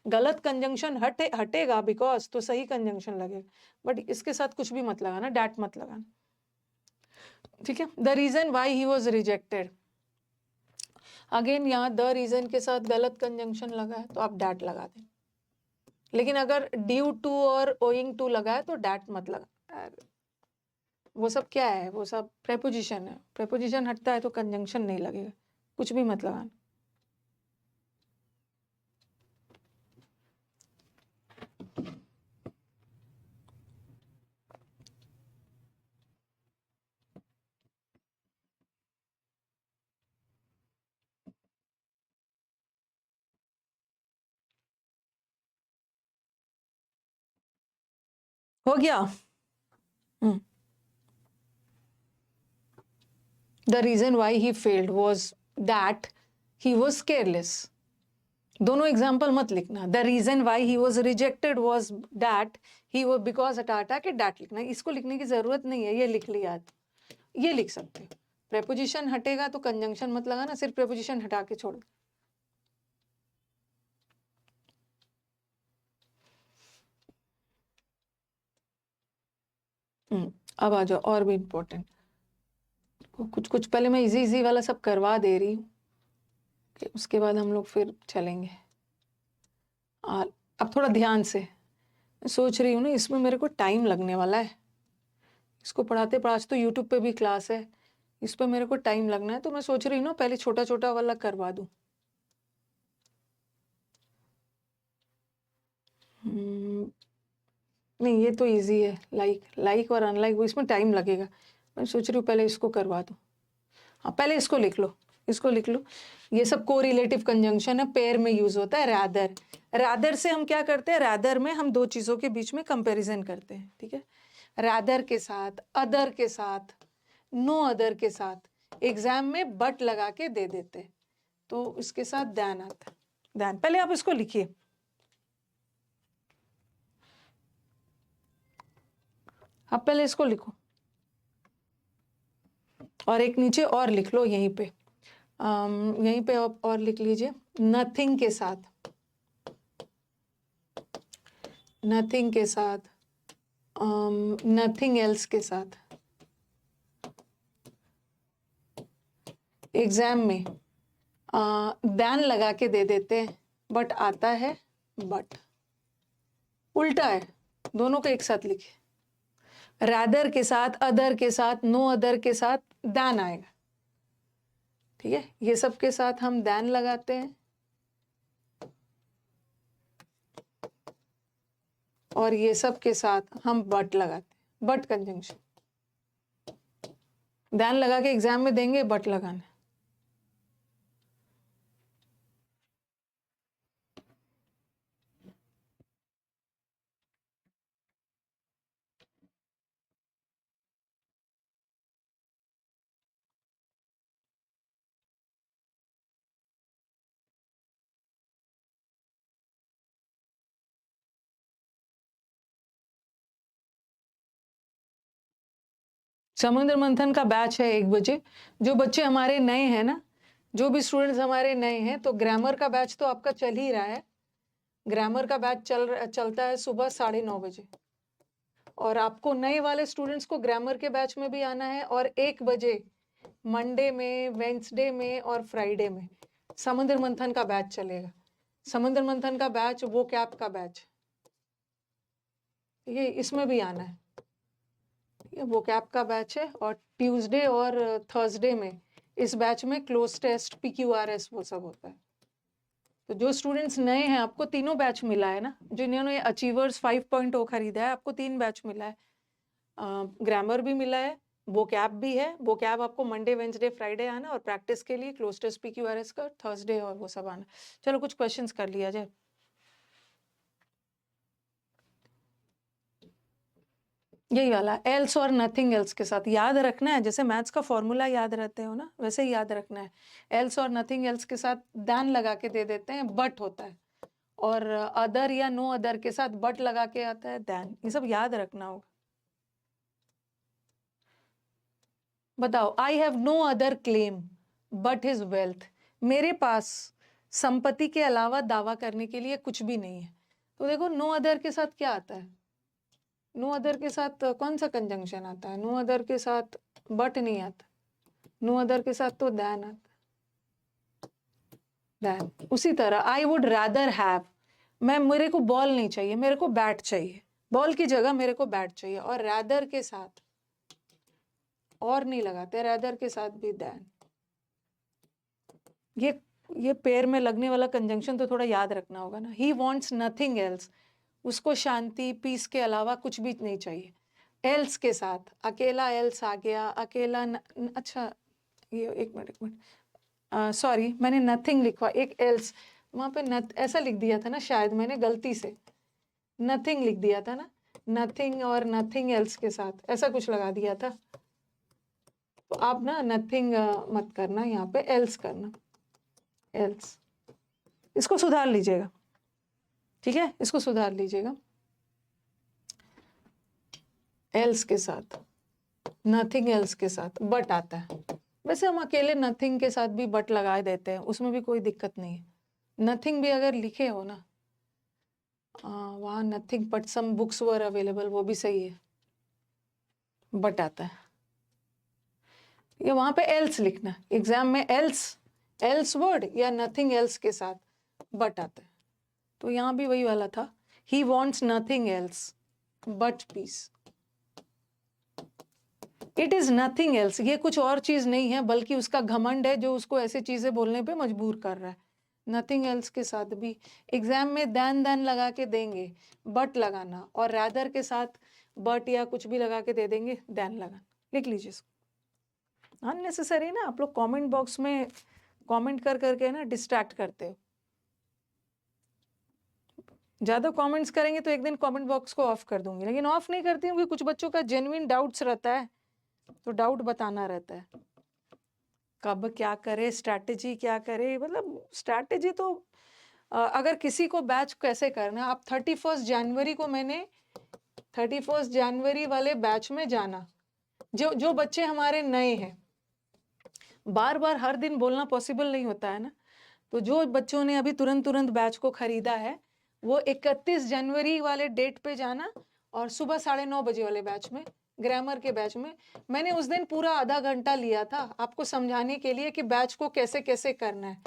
गलत कंजंक्शन हटेगा बिकॉज, तो सही कंजंक्शन लगेगा। बट इसके साथ कुछ भी मत लगाना, डैट मत लगाना। ठीक है, the reason why he was rejected, again यहाँ द रीजन के साथ गलत कंजंक्शन लगा है तो आप डैट लगा दें। लेकिन अगर ड्यू टू और ओइंग टू लगा है तो डैट मत लगा। वो सब क्या है? वो सब प्रेपोजिशन है, प्रेपोजिशन हटता है तो कंजंक्शन नहीं लगेगा। कुछ भी मत लगाना। हो गया? The reason why he failed was that he was careless. दोनों एग्जाम्पल मत लिखना। The reason why he was rejected was that he वो, बिकॉज हटा के डैट लिखना। इसको लिखने की जरूरत नहीं है, ये लिख लिया तो ये लिख सकते हो। प्रेपोजिशन हटेगा तो कंजंक्शन मत लगाना, सिर्फ प्रेपोजिशन हटा के छोड़। अब आ जाओ और भी इंपॉर्टेंट। कुछ कुछ पहले मैं इजी इजी वाला सब करवा दे रही हूँ, उसके बाद हम लोग फिर चलेंगे। अब थोड़ा ध्यान से, मैं सोच रही हूँ ना, इसमें मेरे को टाइम लगने वाला है। इसको पढ़ाते पढ़ाते तो यूट्यूब पे भी क्लास है, इस पर मेरे को टाइम लगना है। तो मैं सोच रही हूँ ना पहले छोटा छोटा वाला करवा दूँ। नहीं, ये तो इजी है, लाइक और अनलाइक, वो इसमें टाइम लगेगा। मैं सोच रही हूँ पहले इसको करवा दूँ। हाँ, पहले इसको लिख लो, इसको लिख लो। ये सब को रिलेटिव कंजंक्शन है, पेयर में यूज होता है। रैदर, रैदर से हम क्या करते हैं? रैदर में हम दो चीजों के बीच में कंपैरिजन करते हैं। ठीक है, रैदर के साथ, अदर के साथ, नो अदर के साथ एग्जाम में बट लगा के दे देते हैं, तो इसके साथ दैन आता है। दैन, पहले आप इसको लिखिए। आप पहले इसको लिखो और एक नीचे और लिख लो यहीं पे। यहीं पे आप और लिख लीजिए, नथिंग के साथ, नथिंग के साथ, नथिंग एल्स के साथ। एग्जाम में दैन लगा के दे देते हैं, बट आता है बट। उल्टा है, दोनों को एक साथ लिखे। रैदर के साथ, अदर के साथ, नो अदर के साथ दैन आएगा। ठीक है, ये सब के साथ हम दैन लगाते हैं और ये सब के साथ हम बट लगाते हैं, बट कंजंक्शन। दैन लगा के एग्जाम में देंगे, बट लगाना है। समुद्र मंथन का बैच है 1 बजे। जो बच्चे हमारे नए हैं ना, जो भी स्टूडेंट्स हमारे नए हैं, तो ग्रामर का बैच तो आपका चल ही रहा है। ग्रामर का बैच चलता है सुबह 9:30 बजे, और आपको नए वाले स्टूडेंट्स को ग्रामर के बैच में भी आना है, और 1 बजे मंडे में, वेंसडे में और फ्राइडे में समुद्र मंथन का बैच चलेगा। समुद्र मंथन का बैच वो कैप का बैच, ये इसमें भी आना है। ये वो कैप का बैच है, और ट्यूसडे और थर्सडे में इस बैच में क्लोज टेस्ट, PQRS वो सब होता है। तो जो स्टूडेंट्स नए हैं, आपको तीनों बैच मिला है ना, जिन्होंने अचीवर्स 5.0 खरीदा है, आपको 3 बैच मिला है। ग्रामर भी मिला है, वो कैप भी है। वो कैप आपको मंडे, वेंसडे, फ्राइडे आना, और प्रैक्टिस के लिए क्लोज टेस्ट, PQRS का थर्सडे और वो सब आना। चलो कुछ क्वेश्चंस कर लिया जाए। यही वाला एल्स और नथिंग एल्स के साथ याद रखना है, जैसे मैथ्स का फॉर्मूला याद रहते हो ना, वैसे ही याद रखना है। एल्स और नथिंग एल्स के साथ दैन लगा के दे देते हैं, बट होता है, और अदर या नो अदर के साथ बट लगा के आता है दैन। ये सब याद रखना होगा। बताओ, I have no other claim but his wealth. मेरे पास संपत्ति के अलावा दावा करने के लिए कुछ भी नहीं है। तो देखो, नो अदर के साथ क्या आता है? नो अदर के साथ कौन सा कंजंक्शन आता है? नो अदर के साथ बट नहीं आता, नो अदर के साथ तो दैन आता, दैन। उसी तरह आई वुड रादर हैव, मेरे को बॉल नहीं चाहिए, मेरे को बैट चाहिए, बॉल की जगह मेरे को बैट चाहिए, और रादर के साथ और नहीं लगाते, रादर के साथ भी दैन। ये पेयर में लगने वाला कंजंक्शन तो थोड़ा याद रखना होगा ना। ही वॉन्ट्स नथिंग एल्स, उसको शांति, पीस के अलावा कुछ भी नहीं चाहिए। एल्स के साथ अकेला एल्स आ गया, अकेला अच्छा, ये एक मिनट, सॉरी, मैंने नथिंग लिखवा, एक एल्स वहां पे ऐसा लिख दिया था ना, शायद मैंने गलती से नथिंग लिख दिया था ना, नथिंग और नथिंग एल्स के साथ ऐसा कुछ लगा दिया था। तो आप ना नथिंग मत करना, यहाँ पे एल्स करना, एल्स। इसको सुधार लीजिएगा, ठीक है, इसको सुधार लीजिएगा। एल्स के साथ, नथिंग एल्स के साथ बट आता है। वैसे हम अकेले नथिंग के साथ भी बट लगा देते हैं, उसमें भी कोई दिक्कत नहीं है। नथिंग भी अगर लिखे हो ना, वहाँ nothing but some books were available, वो भी सही है, बट आता है। ये वहां पे एल्स लिखना, एग्जाम में एल्स वर्ड या नथिंग एल्स के साथ बट आता है। तो यहाँ भी वही वाला था, he wants nothing else but peace. It is nothing else, ये कुछ और चीज नहीं है, बल्कि उसका घमंड है जो उसको ऐसी चीजें बोलने पे मजबूर कर रहा है। नथिंग एल्स के साथ भी एग्जाम में दैन लगा के देंगे, बट लगाना, और रादर के साथ बट या कुछ भी लगा के दे देंगे, दैन लगाना। लिख लीजिए इसको। अननेसेसरी ना, आप लोग कमेंट बॉक्स में कमेंट कर करके ना डिस्ट्रैक्ट करते हो। ज्यादा कमेंट्स करेंगे तो एक दिन कमेंट बॉक्स को ऑफ कर दूंगी, लेकिन ऑफ नहीं करती हूँ, कुछ बच्चों का जेन्युइन डाउट्स रहता है, तो डाउट बताना रहता है। कब क्या करे, स्ट्रैटेजी क्या करे, मतलब स्ट्रैटेजी तो अगर किसी को बैच कैसे करना, आप 31 जनवरी को, मैंने 31 जनवरी वाले बैच में जाना। जो बच्चे हमारे नए हैं, बार बार हर दिन बोलना पॉसिबल नहीं होता है ना, तो जो बच्चों ने अभी तुरंत बैच को खरीदा है, वो 31 जनवरी वाले डेट पे जाना, और सुबह 9:30 बजे वाले बैच में, ग्रामर के बैच में। मैंने उस दिन पूरा आधा घंटा लिया था आपको समझाने के लिए कि बैच को कैसे कैसे करना है,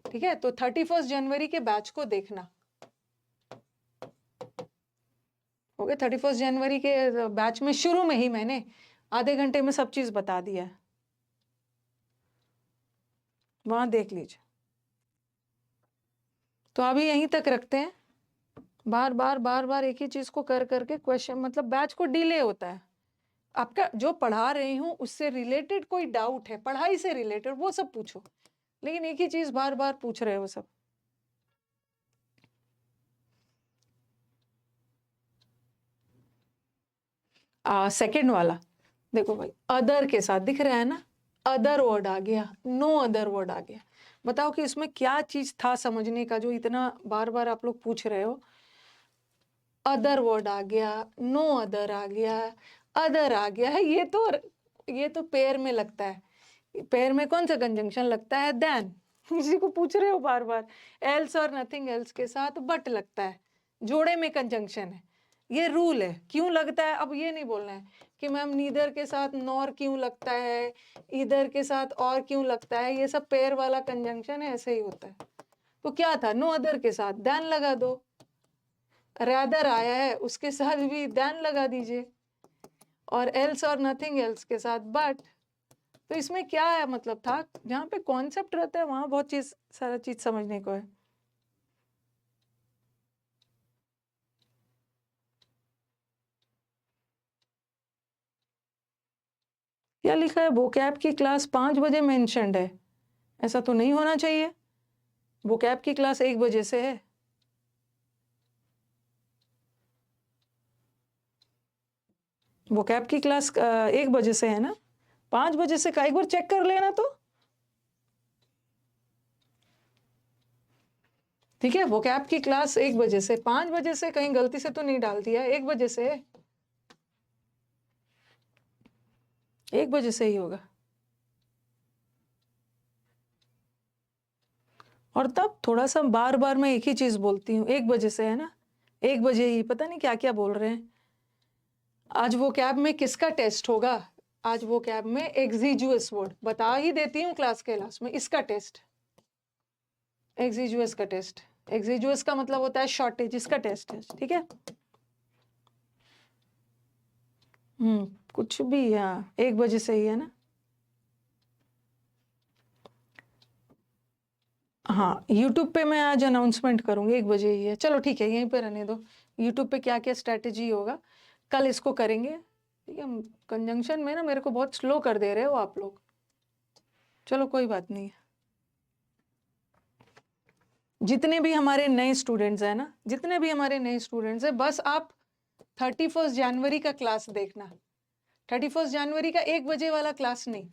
ठीक है। तो 31 जनवरी के बैच को देखना, ओके। 31 जनवरी के बैच में शुरू में ही मैंने आधे घंटे में सब चीज बता दिया है, वहां देख लीजिए। तो अभी यहीं तक रखते हैं। बार बार एक ही चीज को कर करके क्वेश्चन, मतलब बैच को डिले होता है। आपका जो पढ़ा रही हूँ उससे रिलेटेड कोई डाउट है, पढ़ाई से रिलेटेड, वो सब पूछो, लेकिन एक ही चीज बार बार पूछ रहे हो सब। सेकंड वाला देखो भाई, अदर के साथ दिख रहा है ना, अदर वर्ड आ गया, नो अदर वर्ड आ गया। बताओ कि इसमें क्या चीज था समझने का, जो इतना बार बार आप लोग पूछ रहे हो। अदर वर्ड आ गया, नो अदर आ गया, अदर आ गया है, ये तो ये तो पेयर में लगता है। पेयर में कौन सा कंजंक्शन लगता है? देन। किसी को पूछ रहे हो बार बार, एल्स और नथिंग एल्स के साथ बट लगता है, जोड़े में कंजंक्शन है, ये रूल है। क्यों लगता है, अब ये नहीं बोलना है कि मैम नीदर के साथ नॉर क्यों लगता है, इधर के साथ और क्यों लगता है, ये सब पेयर वाला कंजंक्शन है, ऐसे ही होता है। तो क्या था, नो अदर के साथ देन लगा दो, रादर आया है उसके साथ भी देन लगा दीजिए, और एल्स और नथिंग एल्स के साथ बट। तो इसमें क्या है मतलब था, जहाँ पे कॉन्सेप्ट रहता है वहां बहुत सारा चीज समझने को है। क्या लिखा है, वोकैब की क्लास 5 बजे मेंशन्ड है, ऐसा तो नहीं होना चाहिए, वोकैब की क्लास 1 बजे से है। वोकैब की क्लास 1 बजे से है ना, 5 बजे से का, एक बार चेक कर लेना तो। ठीक है, वोकैब की क्लास 1 बजे से, 5 बजे से कहीं गलती से तो नहीं डाल दिया, 1 बजे से, 1 बजे से ही होगा। और तब थोड़ा सा बार बार मैं एक ही चीज बोलती हूँ, 1 बजे से है ना, 1 बजे ही, पता नहीं क्या क्या बोल रहे हैं। आज वो कैब में किसका टेस्ट होगा, आज वो कैब में एक्सिजुअस वर्ड बता ही देती हूँ क्लास के लास्ट में, इसका टेस्ट, एक्सिजुअस का टेस्ट। एक्सिजुअस का मतलब होता है शॉर्टेज, इसका टेस्ट है, ठीक है। कुछ भी, हाँ 1 बजे से ही है ना। हाँ यूट्यूब पे मैं आज अनाउंसमेंट करूंगी, 1 बजे ही है, चलो ठीक है यहीं पे रहने दो। यूट्यूब पे क्या क्या स्ट्रेटेजी होगा कल इसको करेंगे, ठीक है। कंजंक्शन में ना मेरे को बहुत स्लो कर दे रहे हो आप लोग, चलो कोई बात नहीं है। जितने भी हमारे नए स्टूडेंट्स हैं ना, जितने भी हमारे नए स्टूडेंट्स हैं, बस आप 31 जनवरी का क्लास देखना, 31 जनवरी का 1 बजे वाला क्लास नहीं,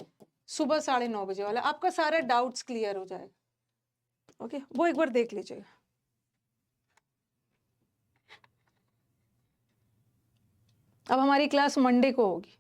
सुबह 9:30 बजे वाला, आपका सारा डाउट्स क्लियर हो जाएगा। ओके, वो एक बार देख लीजिएगा। अब हमारी क्लास मंडे को होगी,